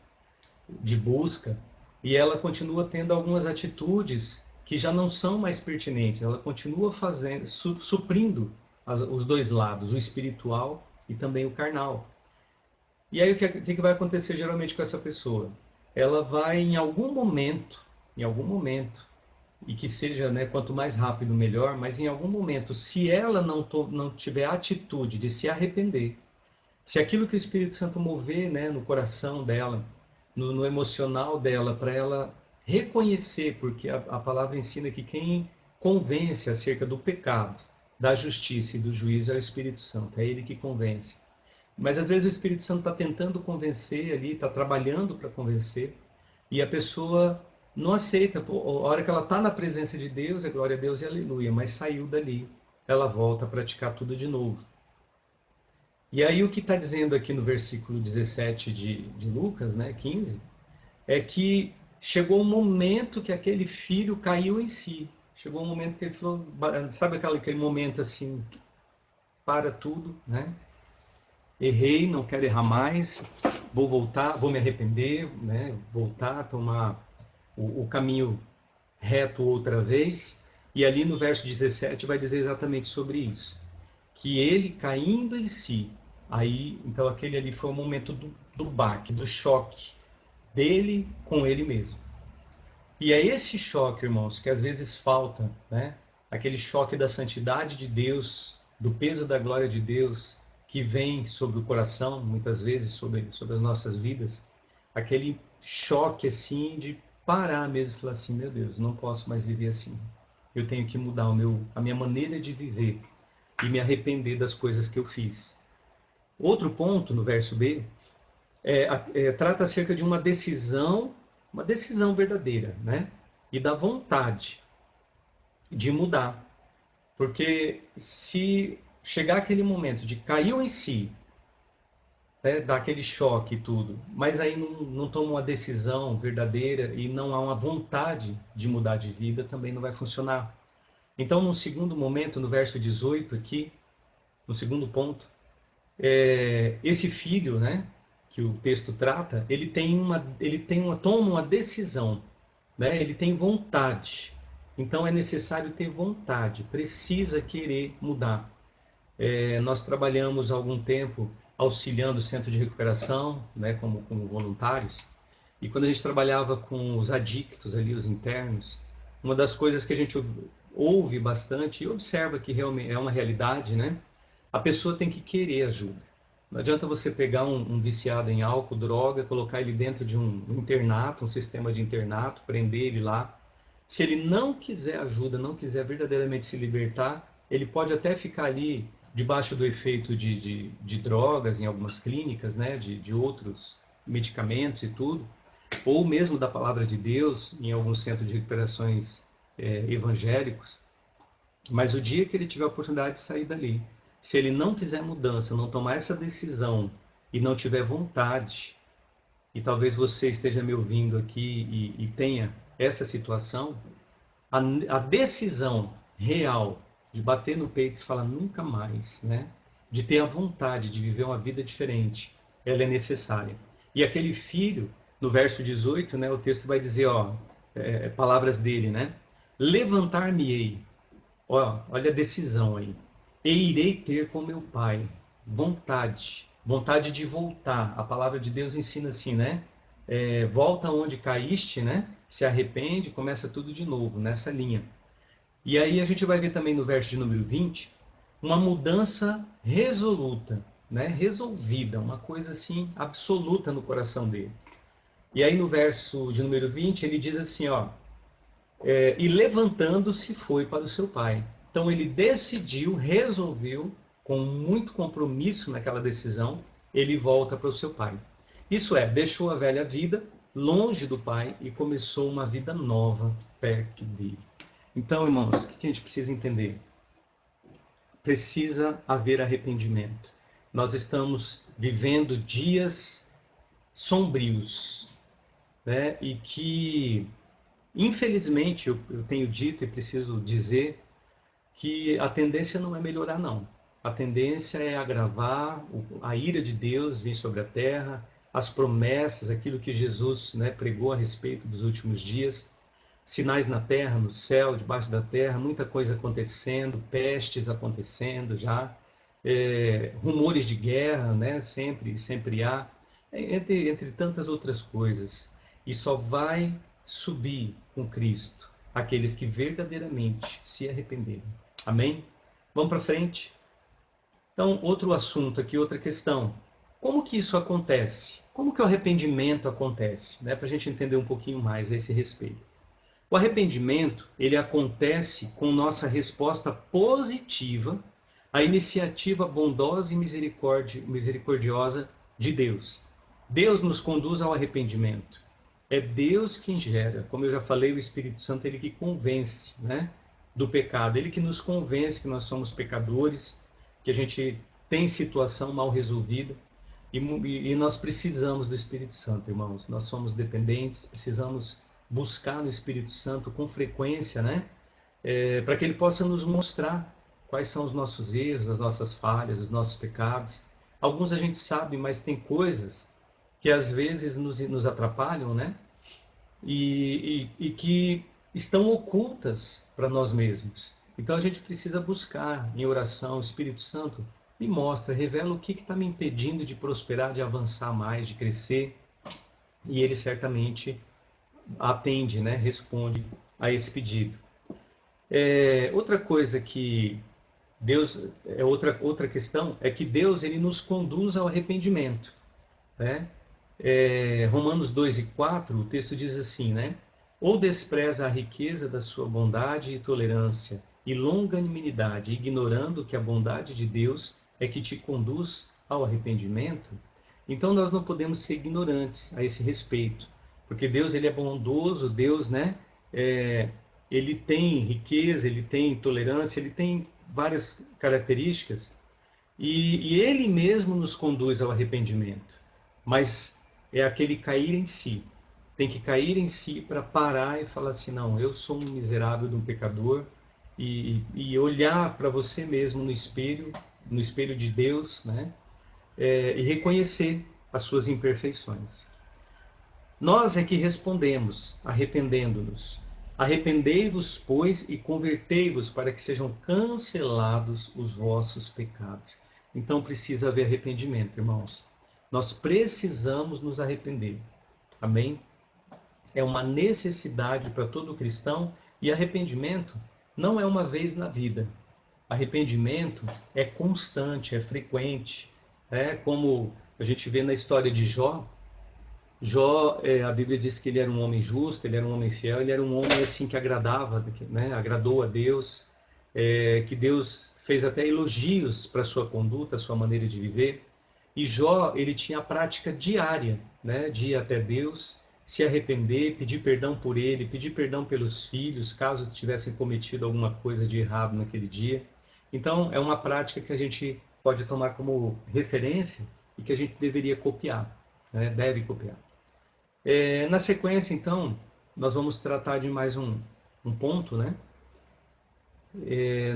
de busca, e ela continua tendo algumas atitudes que já não são mais pertinentes. Ela continua fazendo, suprindo os dois lados, o espiritual e também o carnal. E aí o que vai acontecer geralmente com essa pessoa? Ela vai em algum momento, e que seja, né, quanto mais rápido melhor, mas em algum momento, se ela não tiver a atitude de se arrepender, se aquilo que o Espírito Santo mover, né, no coração dela, no emocional dela, para ela reconhecer, porque a palavra ensina que quem convence acerca do pecado, da justiça e do juízo é o Espírito Santo, é ele que convence. Mas às vezes o Espírito Santo está tentando convencer ali, está trabalhando para convencer, e a pessoa não aceita. A hora que ela está na presença de Deus, é glória a Deus e aleluia, mas saiu dali, ela volta a praticar tudo de novo. E aí o que está dizendo aqui no versículo 17 de Lucas, né, 15, é que chegou um momento que aquele filho caiu em si. Chegou um momento que ele falou, sabe aquele momento assim, para tudo, né? Errei, não quero errar mais, vou voltar, vou me arrepender, né? Voltar a tomar o caminho reto outra vez. E ali no verso 17 vai dizer exatamente sobre isso. Que ele caindo em si, aí, então aquele ali foi o momento do baque, do choque dele com ele mesmo. E é esse choque, irmãos, que às vezes falta, né? Aquele choque da santidade de Deus, do peso da glória de Deus, que vem sobre o coração, muitas vezes sobre as nossas vidas. Aquele choque, assim, de parar mesmo e falar assim, meu Deus, não posso mais viver assim. Eu tenho que mudar a minha maneira de viver e me arrepender das coisas que eu fiz. Outro ponto, no verso B, trata acerca de uma decisão verdadeira, né? E da vontade de mudar. Porque se chegar aquele momento de caiu em si, né, dar aquele choque e tudo, mas aí não toma uma decisão verdadeira e não há uma vontade de mudar de vida, também não vai funcionar. Então, no segundo momento, no verso 18 aqui, no segundo ponto, esse filho, né, que o texto trata, toma uma decisão, né? Ele tem vontade. Então é necessário ter vontade, precisa querer mudar. Nós trabalhamos há algum tempo auxiliando o centro de recuperação, né, como voluntários, e quando a gente trabalhava com os adictos ali, os internos, uma das coisas que a gente ouve bastante e observa que realmente é uma realidade, né? A pessoa tem que querer ajuda. Não adianta você pegar um viciado em álcool, droga, colocar ele dentro de um internato, um sistema de internato, prender ele lá. Se ele não quiser ajuda, não quiser verdadeiramente se libertar, ele pode até ficar ali debaixo do efeito de drogas em algumas clínicas, né, de outros medicamentos e tudo, ou mesmo da palavra de Deus em alguns centros de recuperações evangélicos. Mas o dia que ele tiver a oportunidade de sair dali, se ele não quiser mudança, não tomar essa decisão e não tiver vontade, e talvez você esteja me ouvindo aqui e tenha essa situação, a decisão real de bater no peito e falar nunca mais, né? De ter a vontade de viver uma vida diferente, ela é necessária. E aquele filho, no verso 18, né, o texto vai dizer, ó, palavras dele, né? Levantar-me-ei. Olha a decisão aí. E irei ter com meu pai vontade, vontade de voltar. A palavra de Deus ensina assim, né? Volta onde caíste, né? Se arrepende, começa tudo de novo, nessa linha. E aí a gente vai ver também no verso de número 20, uma mudança resoluta, né? Resolvida, uma coisa assim absoluta no coração dele. E aí no verso de número 20, ele diz assim, ó, e levantando-se foi para o seu pai. Então ele decidiu, resolveu, com muito compromisso naquela decisão, ele volta para o seu pai. Isso é, deixou a velha vida longe do pai e começou uma vida nova perto dele. Então, irmãos, o que a gente precisa entender? Precisa haver arrependimento. Nós estamos vivendo dias sombrios, né? E que infelizmente, eu tenho dito e preciso dizer que a tendência não é melhorar, não. A tendência é agravar, a ira de Deus vir sobre a terra, as promessas, aquilo que Jesus, né, pregou a respeito dos últimos dias, sinais na terra, no céu, debaixo da terra, muita coisa acontecendo, pestes acontecendo já, rumores de guerra, né, sempre há, entre tantas outras coisas. E só vai subir com Cristo aqueles que verdadeiramente se arrependeram. Amém? Vamos para frente? Então, outro assunto aqui, outra questão. Como que isso acontece? Como que o arrependimento acontece? Né? Para a gente entender um pouquinho mais a esse respeito. O arrependimento, ele acontece com nossa resposta positiva à iniciativa bondosa e misericordiosa de Deus. Deus nos conduz ao arrependimento. É Deus quem gera. Como eu já falei, o Espírito Santo, ele que convence, né, do pecado. Ele que nos convence que nós somos pecadores, que a gente tem situação mal resolvida. E nós precisamos do Espírito Santo, irmãos. Nós somos dependentes, precisamos buscar no Espírito Santo com frequência, né? Para que ele possa nos mostrar quais são os nossos erros, as nossas falhas, os nossos pecados. Alguns a gente sabe, mas tem coisas que às vezes nos atrapalham, né? E que estão ocultas para nós mesmos. Então a gente precisa buscar em oração, o Espírito Santo me mostra, revela o que está me impedindo de prosperar, de avançar mais, de crescer, e ele certamente atende, né, responde a esse pedido. Outra coisa que Deus, outra questão é que Deus ele nos conduz ao arrependimento, né? Romanos 2:4, o texto diz assim, né? Ou despreza a riqueza da sua bondade e tolerância e longanimidade, ignorando que a bondade de Deus é que te conduz ao arrependimento. Então nós não podemos ser ignorantes a esse respeito, porque Deus ele é bondoso, Deus, né? Ele tem riqueza, ele tem tolerância, ele tem várias características e ele mesmo nos conduz ao arrependimento. Mas é aquele cair em si. Tem que cair em si para parar e falar assim, não, eu sou um miserável de um pecador, e olhar para você mesmo no espelho de Deus, né? E reconhecer as suas imperfeições. Nós é que respondemos, arrependendo-nos. Arrependei-vos, pois, e convertei-vos para que sejam cancelados os vossos pecados. Então precisa haver arrependimento, irmãos. Nós precisamos nos arrepender. Amém? É uma necessidade para todo cristão, e arrependimento não é uma vez na vida. Arrependimento é constante, é frequente. Como a gente vê na história de Jó. Jó, a Bíblia diz que ele era um homem justo, ele era um homem fiel, ele era um homem assim que agradava, né? Agradou a Deus, que Deus fez até elogios para a sua conduta, a sua maneira de viver. E Jó, ele tinha a prática diária, né, de ir até Deus, se arrepender, pedir perdão por ele, pedir perdão pelos filhos, caso tivessem cometido alguma coisa de errado naquele dia. Então, é uma prática que a gente pode tomar como referência e que a gente deveria copiar, né, deve copiar. Na sequência, então, nós vamos tratar de mais um ponto, né,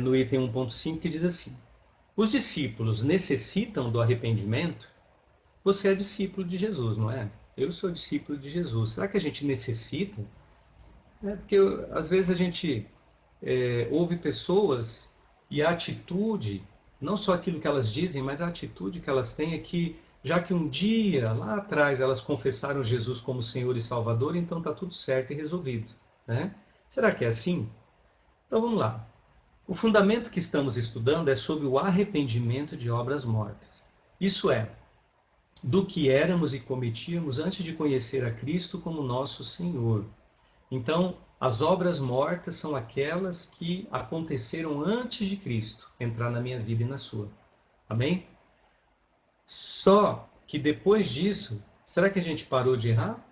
no item 1.5, que diz assim: os discípulos necessitam do arrependimento? Você é discípulo de Jesus, não é? Eu sou discípulo de Jesus. Será que a gente necessita? Porque às vezes a gente ouve pessoas e a atitude, não só aquilo que elas dizem, mas a atitude que elas têm é que, já que um dia, lá atrás, elas confessaram Jesus como Senhor e Salvador, então está tudo certo e resolvido, né? Será que é assim? Então vamos lá. O fundamento que estamos estudando é sobre o arrependimento de obras mortas. Isso é, do que éramos e cometíamos antes de conhecer a Cristo como nosso Senhor. Então, as obras mortas são aquelas que aconteceram antes de Cristo entrar na minha vida e na sua. Amém? Só que depois disso, será que a gente parou de errar?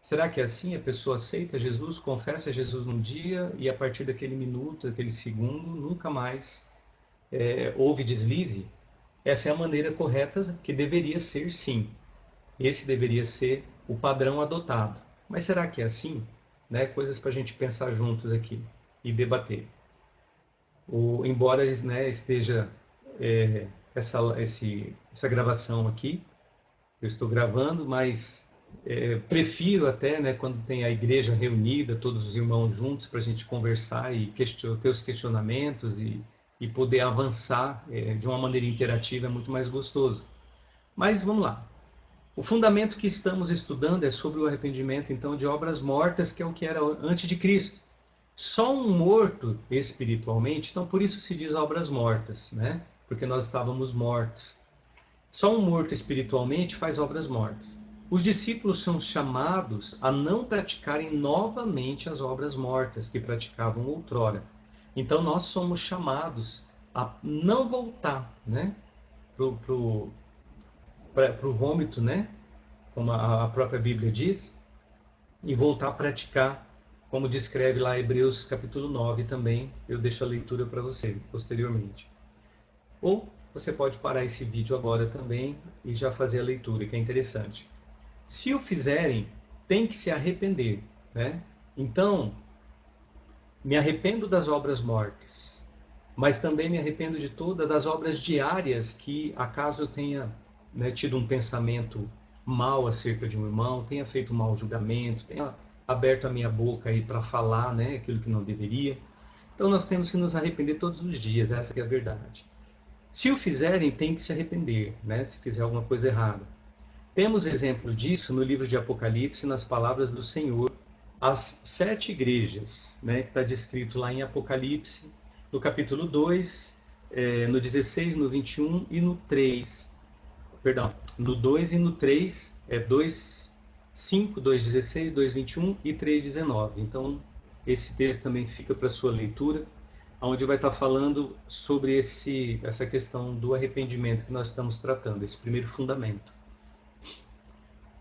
Será que é assim? A pessoa aceita Jesus, confessa Jesus num dia e a partir daquele minuto, daquele segundo, nunca mais houve deslize? Essa é a maneira correta que deveria ser, sim. Esse deveria ser o padrão adotado. Mas será que é assim? Né? Coisas para a gente pensar juntos aqui e debater. Embora, né, esteja essa gravação aqui, eu estou gravando, mas prefiro até, né, quando tem a igreja reunida, todos os irmãos juntos, para a gente conversar e ter os questionamentos e poder avançar de uma maneira interativa, é muito mais gostoso. Mas vamos lá. O fundamento que estamos estudando é sobre o arrependimento, então, de obras mortas, que é o que era antes de Cristo. Só um morto espiritualmente, então por isso se diz obras mortas, né? Porque nós estávamos mortos. Só um morto espiritualmente faz obras mortas. Os discípulos são chamados a não praticarem novamente as obras mortas que praticavam outrora. Então nós somos chamados a não voltar, né, para o vômito, né, como a própria Bíblia diz, e voltar a praticar, como descreve lá Hebreus capítulo 9 também. Eu deixo a leitura para você posteriormente. Ou você pode parar esse vídeo agora também e já fazer a leitura, que é interessante. Se o fizerem, tem que se arrepender, né? Então, me arrependo das obras mortas, mas também me arrependo de todas das obras diárias que, acaso eu tenha, né, tido um pensamento mal acerca de um irmão, tenha feito um mau julgamento, tenha aberto a minha boca aí para falar, né, aquilo que não deveria. Então nós temos que nos arrepender todos os dias, essa que é a verdade. Se o fizerem, tem que se arrepender, né, se fizer alguma coisa errada. Temos exemplo disso no livro de Apocalipse, nas palavras do Senhor as 7 igrejas, né, que está descrito lá em Apocalipse, no capítulo 2, no 16, no 21 e no 3. Perdão, no 2 e no 3, 2, 5, 2, 16, 2, 21 e 3, 19. Então, esse texto também fica para sua leitura, onde vai estar falando sobre essa questão do arrependimento que nós estamos tratando, esse primeiro fundamento.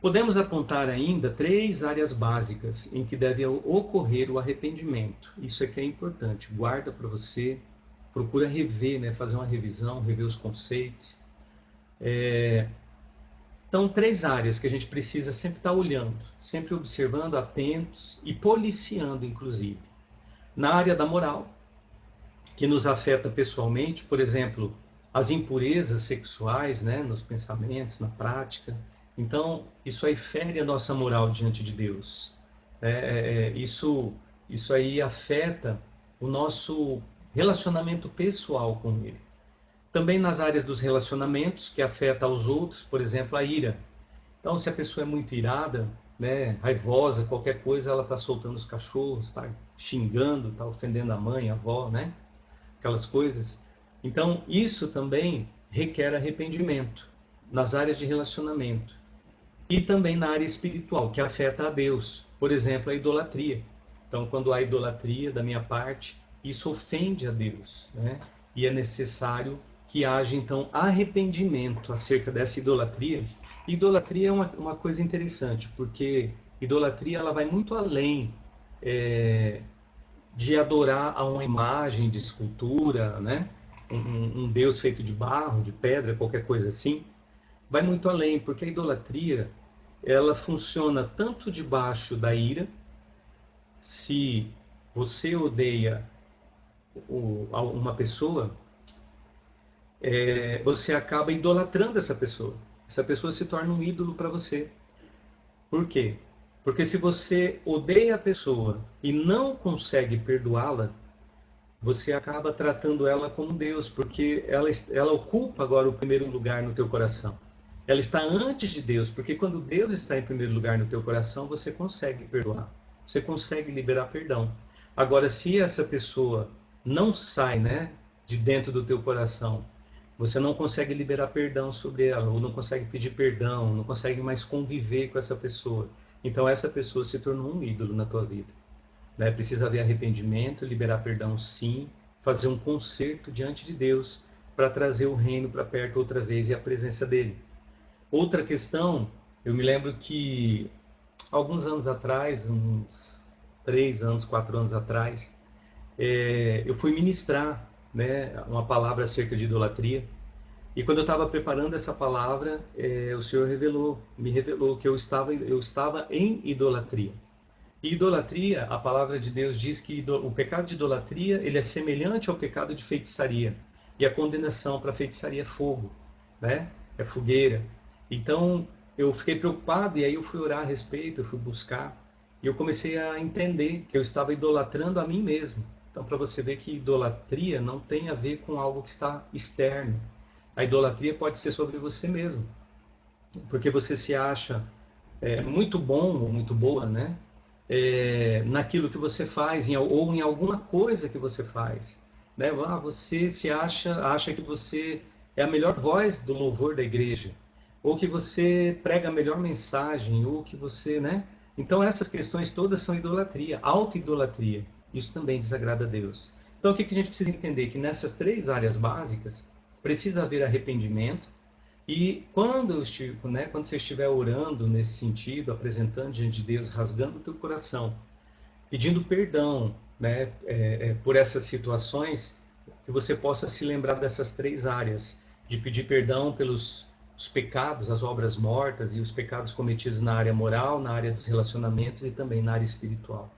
Podemos apontar ainda 3 áreas básicas em que deve ocorrer o arrependimento. Isso aqui é importante, guarda para você, procura rever, né, fazer uma revisão, rever os conceitos. Então, 3 áreas que a gente precisa sempre estar olhando, sempre observando, atentos e policiando, inclusive. Na área da moral, que nos afeta pessoalmente, por exemplo, as impurezas sexuais, né, nos pensamentos, na prática. Então, isso aí fere a nossa moral diante de Deus. Isso aí afeta o nosso relacionamento pessoal com Ele. Também nas áreas dos relacionamentos, que afeta aos outros, por exemplo, a ira. Então, se a pessoa é muito irada, né, raivosa, qualquer coisa, ela está soltando os cachorros, está xingando, está ofendendo a mãe, a avó, né? Aquelas coisas. Então, isso também requer arrependimento nas áreas de relacionamento. E também na área espiritual, que afeta a Deus. Por exemplo, a idolatria. Então, quando há idolatria da minha parte, isso ofende a Deus, né? E é necessário que haja, então, arrependimento acerca dessa idolatria. Idolatria é uma coisa interessante, porque idolatria ela vai muito além de adorar a uma imagem de escultura, né? Um Deus feito de barro, de pedra, qualquer coisa assim. Vai muito além, porque a idolatria ela funciona tanto debaixo da ira. Se você odeia uma pessoa, você acaba idolatrando essa pessoa. Essa pessoa se torna um ídolo para você. Por quê? Porque se você odeia a pessoa e não consegue perdoá-la, você acaba tratando ela como Deus, porque ela ocupa agora o primeiro lugar no teu coração. Ela está antes de Deus, porque quando Deus está em primeiro lugar no teu coração, você consegue perdoar, você consegue liberar perdão. Agora, se essa pessoa não sai, né, de dentro do teu coração, você não consegue liberar perdão sobre ela, ou não consegue pedir perdão, não consegue mais conviver com essa pessoa. Então, essa pessoa se tornou um ídolo na tua vida. Né? Precisa haver arrependimento, liberar perdão sim, fazer um conserto diante de Deus para trazer o reino para perto outra vez e a presença dele. Outra questão, eu me lembro que alguns anos atrás, uns 3 anos, 4 anos atrás, eu fui ministrar, né, uma palavra acerca de idolatria. E quando eu estava preparando essa palavra, o Senhor me revelou que eu estava em idolatria. E idolatria, a palavra de Deus diz que o pecado de idolatria ele é semelhante ao pecado de feitiçaria. E a condenação para feitiçaria é fogo, né? É fogueira. Então, eu fiquei preocupado e aí eu fui orar a respeito, eu fui buscar. E eu comecei a entender que eu estava idolatrando a mim mesmo. Então, para você ver que idolatria não tem a ver com algo que está externo. A idolatria pode ser sobre você mesmo. Porque você se acha muito bom ou muito boa, né? Naquilo que você faz, ou em alguma coisa que você faz. Né? Você se acha que você é a melhor voz do louvor da igreja, ou que você prega a melhor mensagem, ou que você, né? Então essas questões todas são idolatria, auto-idolatria. Isso também desagrada a Deus. Então o que a gente precisa entender? Que nessas 3 áreas básicas precisa haver arrependimento. E quando você estiver orando nesse sentido, apresentando diante de Deus, rasgando o teu coração, pedindo perdão, né, por essas situações, que você possa se lembrar dessas 3 áreas, de pedir perdão pelos os pecados, as obras mortas e os pecados cometidos na área moral, na área dos relacionamentos e também na área espiritual.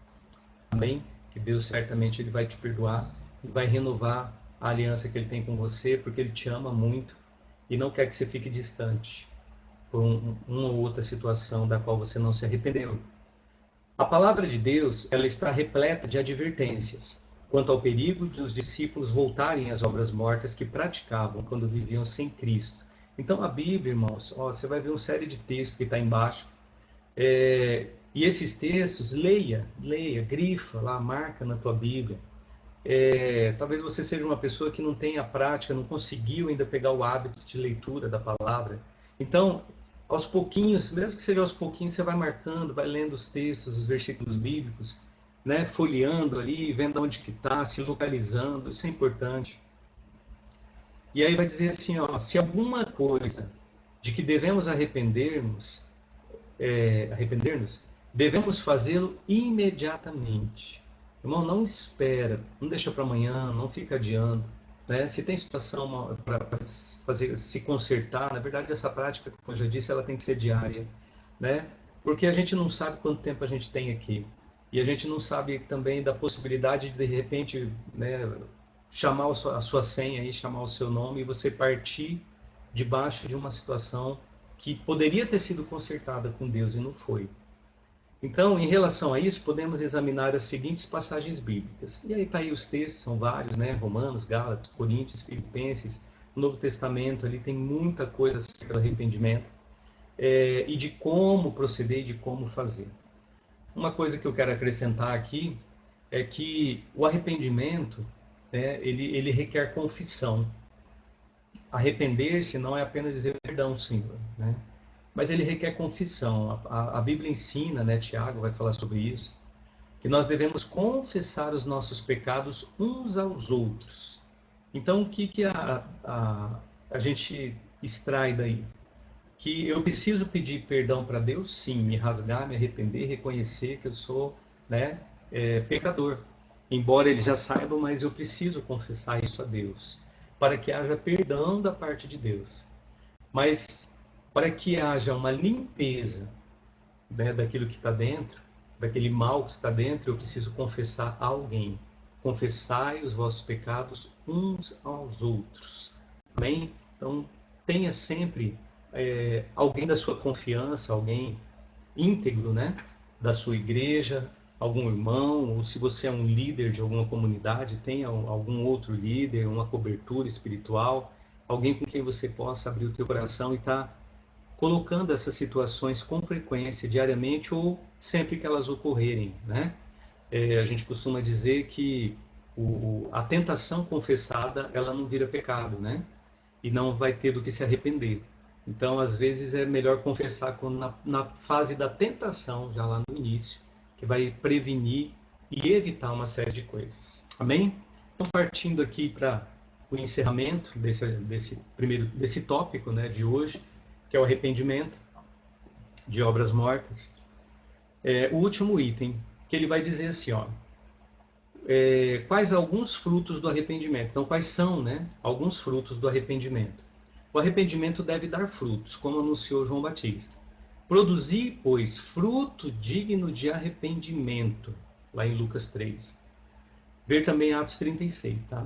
Amém? Que Deus certamente ele vai te perdoar e vai renovar a aliança que Ele tem com você, porque Ele te ama muito e não quer que você fique distante por uma ou outra situação da qual você não se arrependeu. A palavra de Deus ela está repleta de advertências quanto ao perigo de os discípulos voltarem às obras mortas que praticavam quando viviam sem Cristo. Então a Bíblia, irmãos, você vai ver uma série de textos que está embaixo, E esses textos, leia, grifa lá, marca na tua Bíblia. Talvez você seja uma pessoa que não tem a prática, não conseguiu ainda pegar o hábito de leitura da palavra. Então, aos pouquinhos, mesmo que seja aos pouquinhos, você vai marcando, vai lendo os textos, os versículos bíblicos, né? Folheando ali, vendo onde que está, se localizando, isso é importante. E aí vai dizer assim, ó, se alguma coisa de que devemos arrepender-nos, devemos fazê-lo imediatamente. Irmão, não espera, não deixa para amanhã, não fica adiando. Né? Se tem situação para se consertar, na verdade essa prática, como eu já disse, ela tem que ser diária. Né? Porque a gente não sabe quanto tempo a gente tem aqui. E a gente não sabe também da possibilidade de repente, né, chamar a sua senha, aí, chamar o seu nome e você partir debaixo de uma situação que poderia ter sido consertada com Deus e não foi. Então, em relação a isso, podemos examinar as seguintes passagens bíblicas. E aí está aí os textos, são vários, né? Romanos, Gálatas, Coríntios, Filipenses, no Novo Testamento, ali tem muita coisa acerca do arrependimento e de como proceder e de como fazer. Uma coisa que eu quero acrescentar aqui é que o arrependimento, né, ele requer confissão. Arrepender-se não é apenas dizer perdão, Senhor, né? Mas ele requer confissão. A Bíblia ensina, né, Tiago vai falar sobre isso, que nós devemos confessar os nossos pecados uns aos outros. Então, o que a gente extrai daí? Que eu preciso pedir perdão para Deus, sim, me rasgar, me arrepender, reconhecer que eu sou, né, pecador. Embora ele já saiba, mas eu preciso confessar isso a Deus, para que haja perdão da parte de Deus. Mas para que haja uma limpeza, né, daquilo que está dentro, daquele mal que está dentro, eu preciso confessar a alguém. Confessai os vossos pecados uns aos outros. Amém? Então, tenha sempre alguém da sua confiança, alguém íntegro, né, da sua igreja, algum irmão, ou se você é um líder de alguma comunidade, tenha algum outro líder, uma cobertura espiritual, alguém com quem você possa abrir o teu coração e estar colocando essas situações com frequência, diariamente ou sempre que elas ocorrerem, né? A gente costuma dizer que a tentação confessada, ela não vira pecado, né? E não vai ter do que se arrepender. Então, às vezes, é melhor confessar quando na fase da tentação, já lá no início, que vai prevenir e evitar uma série de coisas. Amém? Então, partindo aqui para o encerramento desse tópico, né, de hoje, que é o arrependimento de obras mortas. O último item, que ele vai dizer assim, ó, quais alguns frutos do arrependimento. Então, quais são, né, alguns frutos do arrependimento? O arrependimento deve dar frutos, como anunciou João Batista. Produzir, pois, fruto digno de arrependimento, lá em Lucas 3. Ver também Atos 36, tá?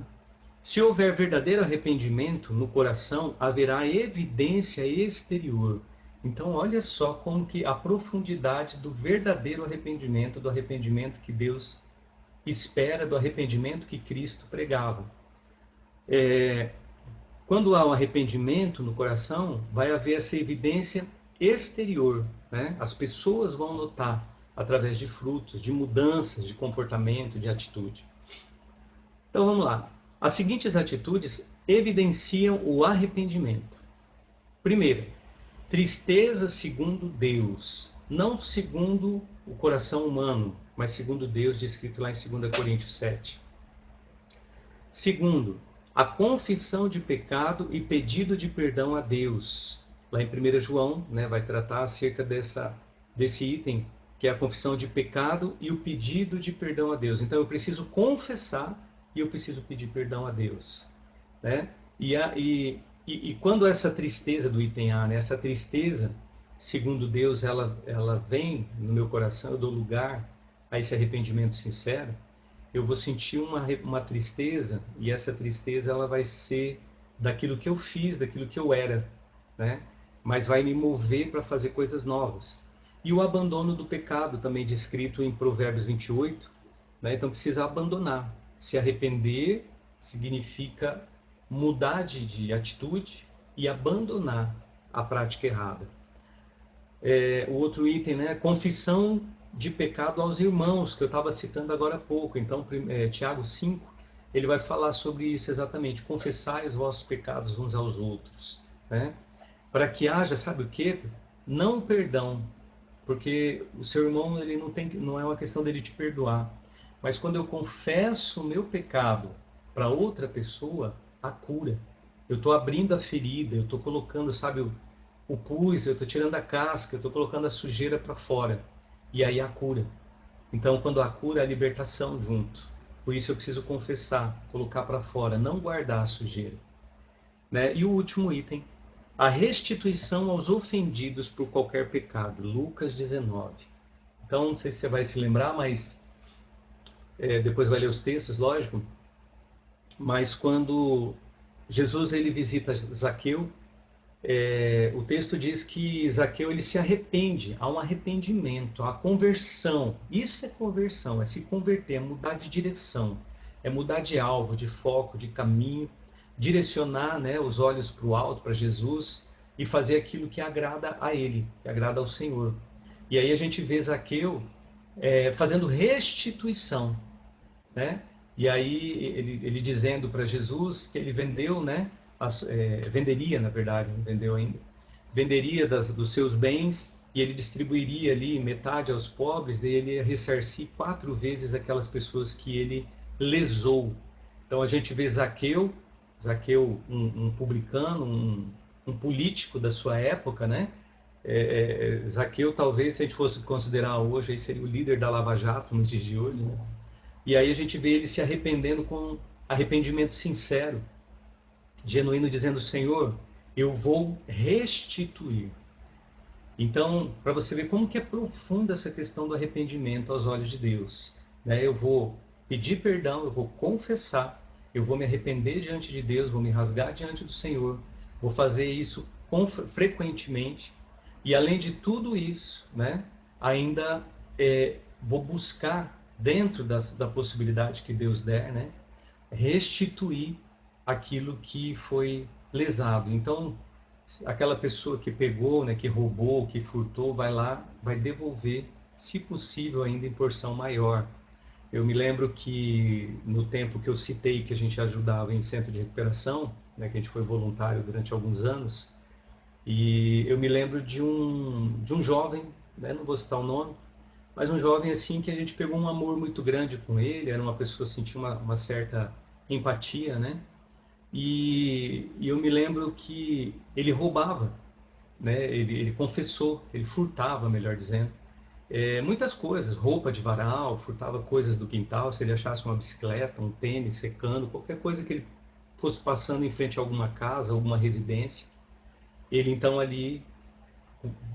Se houver verdadeiro arrependimento no coração, haverá evidência exterior. Então, olha só como que a profundidade do verdadeiro arrependimento, do arrependimento que Deus espera, do arrependimento que Cristo pregava. Quando há um arrependimento no coração, vai haver essa evidência exterior, né? As pessoas vão notar através de frutos, de mudanças de comportamento, de atitude. Então vamos lá. As seguintes atitudes evidenciam o arrependimento. Primeiro, tristeza segundo Deus, não segundo o coração humano, mas segundo Deus, descrito lá em 2 Coríntios 7. Segundo, a confissão de pecado e pedido de perdão a Deus. Lá em 1 João, né, vai tratar acerca desse item, que é a confissão de pecado e o pedido de perdão a Deus. Então eu preciso confessar e eu preciso pedir perdão a Deus. Né? E quando essa tristeza do item A, né, essa tristeza, segundo Deus, ela vem no meu coração, eu dou lugar a esse arrependimento sincero, eu vou sentir uma tristeza, e essa tristeza ela vai ser daquilo que eu fiz, daquilo que eu era, né? Mas vai me mover para fazer coisas novas. E o abandono do pecado, também descrito em Provérbios 28, né? Então precisa abandonar. Se arrepender significa mudar de atitude e abandonar a prática errada. O outro item, né? Confissão de pecado aos irmãos, que eu estava citando agora há pouco. Então, Tiago 5, ele vai falar sobre isso exatamente. Confessai os vossos pecados uns aos outros, né? Para que haja, sabe o quê? Não perdão, porque o seu irmão, ele não é uma questão dele te perdoar. Mas quando eu confesso o meu pecado para outra pessoa, a cura. Eu estou abrindo a ferida, eu estou colocando, sabe, o pus, eu estou tirando a casca, eu estou colocando a sujeira para fora. E aí a cura. Então, quando há cura, há libertação junto. Por isso eu preciso confessar, colocar para fora, não guardar a sujeira, né? E o último item, a restituição aos ofendidos por qualquer pecado. Lucas 19. Então, não sei se você vai se lembrar, mas depois vai ler os textos, lógico. Mas quando Jesus ele visita Zaqueu, o texto diz que Zaqueu ele se arrepende, há um arrependimento, há conversão. Isso é conversão, é se converter, é mudar de direção, é mudar de alvo, de foco, de caminho, direcionar, né, os olhos para o alto, para Jesus, e fazer aquilo que agrada a Ele, que agrada ao Senhor. E aí a gente vê Zaqueu fazendo restituição, né? E aí ele dizendo para Jesus que ele vendeu, né? Venderia, na verdade, não vendeu ainda, venderia dos seus bens e ele distribuiria ali metade aos pobres, daí ele ia ressarcir 4 vezes aquelas pessoas que ele lesou. Então a gente vê Zaqueu, um publicano, um político da sua época, né? Zaqueu, talvez, se a gente fosse considerar hoje, aí seria o líder da Lava Jato nos dias de hoje, né? E aí a gente vê ele se arrependendo com arrependimento sincero, genuíno, dizendo: Senhor, eu vou restituir. Então, para você ver como que é profunda essa questão do arrependimento aos olhos de Deus, né? Eu vou pedir perdão, eu vou confessar, eu vou me arrepender diante de Deus, vou me rasgar diante do Senhor, vou fazer isso frequentemente, e além de tudo isso, né, ainda vou buscar, dentro da possibilidade que Deus der, né, restituir aquilo que foi lesado. Então, aquela pessoa que pegou, né, que roubou, que furtou, vai lá, vai devolver, se possível ainda em porção maior. Eu me lembro que no tempo que eu citei que a gente ajudava em centro de recuperação, né, que a gente foi voluntário durante alguns anos, e eu me lembro de um jovem, né, não vou citar o nome, mas um jovem assim que a gente pegou um amor muito grande com ele, era uma pessoa assim, tinha uma certa empatia, né? E eu me lembro que ele roubava, né? Ele confessou, ele furtava, melhor dizendo, muitas coisas, roupa de varal, furtava coisas do quintal, se ele achasse uma bicicleta, um tênis secando, qualquer coisa que ele fosse passando em frente a alguma casa, alguma residência, ele então ali,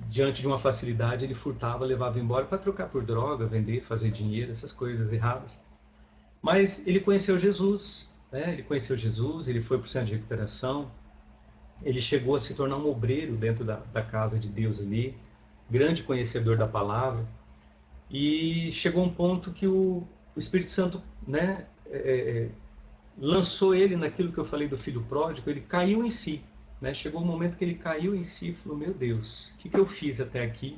diante de uma facilidade, ele furtava, levava embora para trocar por droga, vender, fazer dinheiro, essas coisas erradas. Mas ele conheceu Jesus, né? Ele conheceu Jesus, ele foi para o centro de recuperação, ele chegou a se tornar um obreiro dentro da casa de Deus ali, grande conhecedor da palavra, e chegou um ponto que o Espírito Santo, né, lançou ele naquilo que eu falei do filho pródigo, ele caiu em si, né? Chegou um momento que ele caiu em si e falou: meu Deus, o que eu fiz até aqui?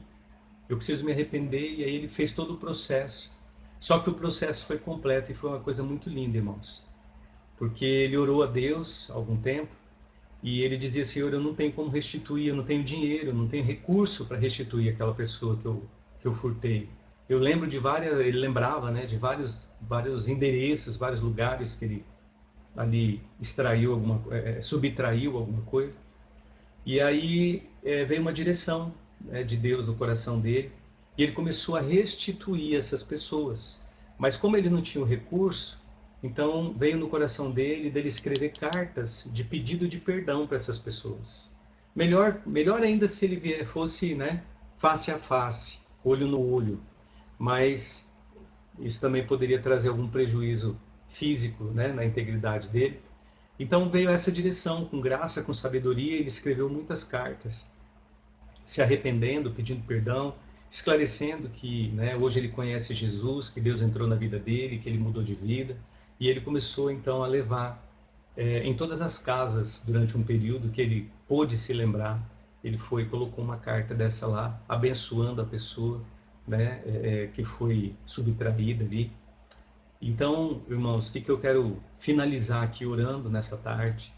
Eu preciso me arrepender. E aí ele fez todo o processo, só que o processo foi completo e foi uma coisa muito linda, irmãos, porque ele orou a Deus há algum tempo e ele dizia: Senhor, eu não tenho como restituir, eu não tenho dinheiro, eu não tenho recurso para restituir aquela pessoa que eu furtei. Eu lembro de várias, ele lembrava, né, de vários endereços, vários lugares que ele ali extraiu subtraiu alguma coisa. E aí veio uma direção, né, de Deus no coração dele, e ele começou a restituir essas pessoas. Mas como ele não tinha o recurso, então veio no coração dele escrever cartas de pedido de perdão para essas pessoas. Melhor ainda se ele fosse, né, face a face, olho no olho, mas isso também poderia trazer algum prejuízo físico, né, na integridade dele. Então veio essa direção, com graça, com sabedoria, ele escreveu muitas cartas, se arrependendo, pedindo perdão, esclarecendo que, né, hoje ele conhece Jesus, que Deus entrou na vida dele, que ele mudou de vida, e ele começou então a levar em todas as casas, durante um período que ele pôde se lembrar, ele foi e colocou uma carta dessa lá, abençoando a pessoa, né, que foi subtraída ali. Então, irmãos, o que eu quero finalizar aqui orando nessa tarde?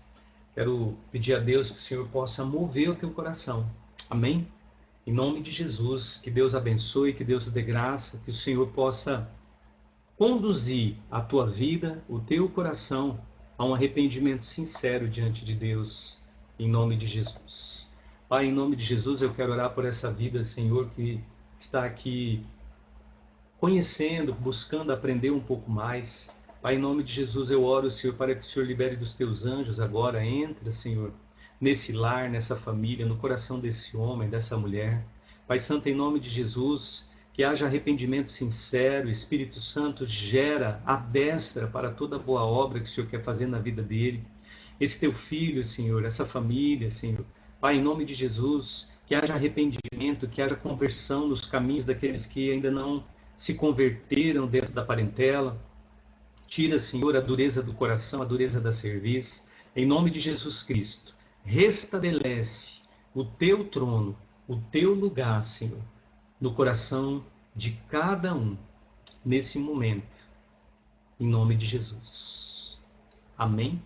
Quero pedir a Deus que o Senhor possa mover o teu coração. Amém? Em nome de Jesus, que Deus abençoe, que Deus te dê graça, que o Senhor possa conduzir a tua vida, o teu coração, a um arrependimento sincero diante de Deus, em nome de Jesus. Pai, em nome de Jesus, eu quero orar por essa vida, Senhor, que está aqui conhecendo, buscando aprender um pouco mais. Pai, em nome de Jesus, eu oro, Senhor, para que o Senhor libere dos teus anjos agora. Entra, Senhor, nesse lar, nessa família, no coração desse homem, dessa mulher. Pai Santo, em nome de Jesus, que haja arrependimento sincero. Espírito Santo, gera a destra para toda boa obra que o Senhor quer fazer na vida dele. Esse teu filho, Senhor, essa família, Senhor. Pai, em nome de Jesus, que haja arrependimento, que haja conversão nos caminhos daqueles que ainda não se converteram dentro da parentela. Tira, Senhor, a dureza do coração, a dureza da cerviz. Em nome de Jesus Cristo, restabelece o teu trono, o teu lugar, Senhor, no coração de cada um, nesse momento. Em nome de Jesus. Amém?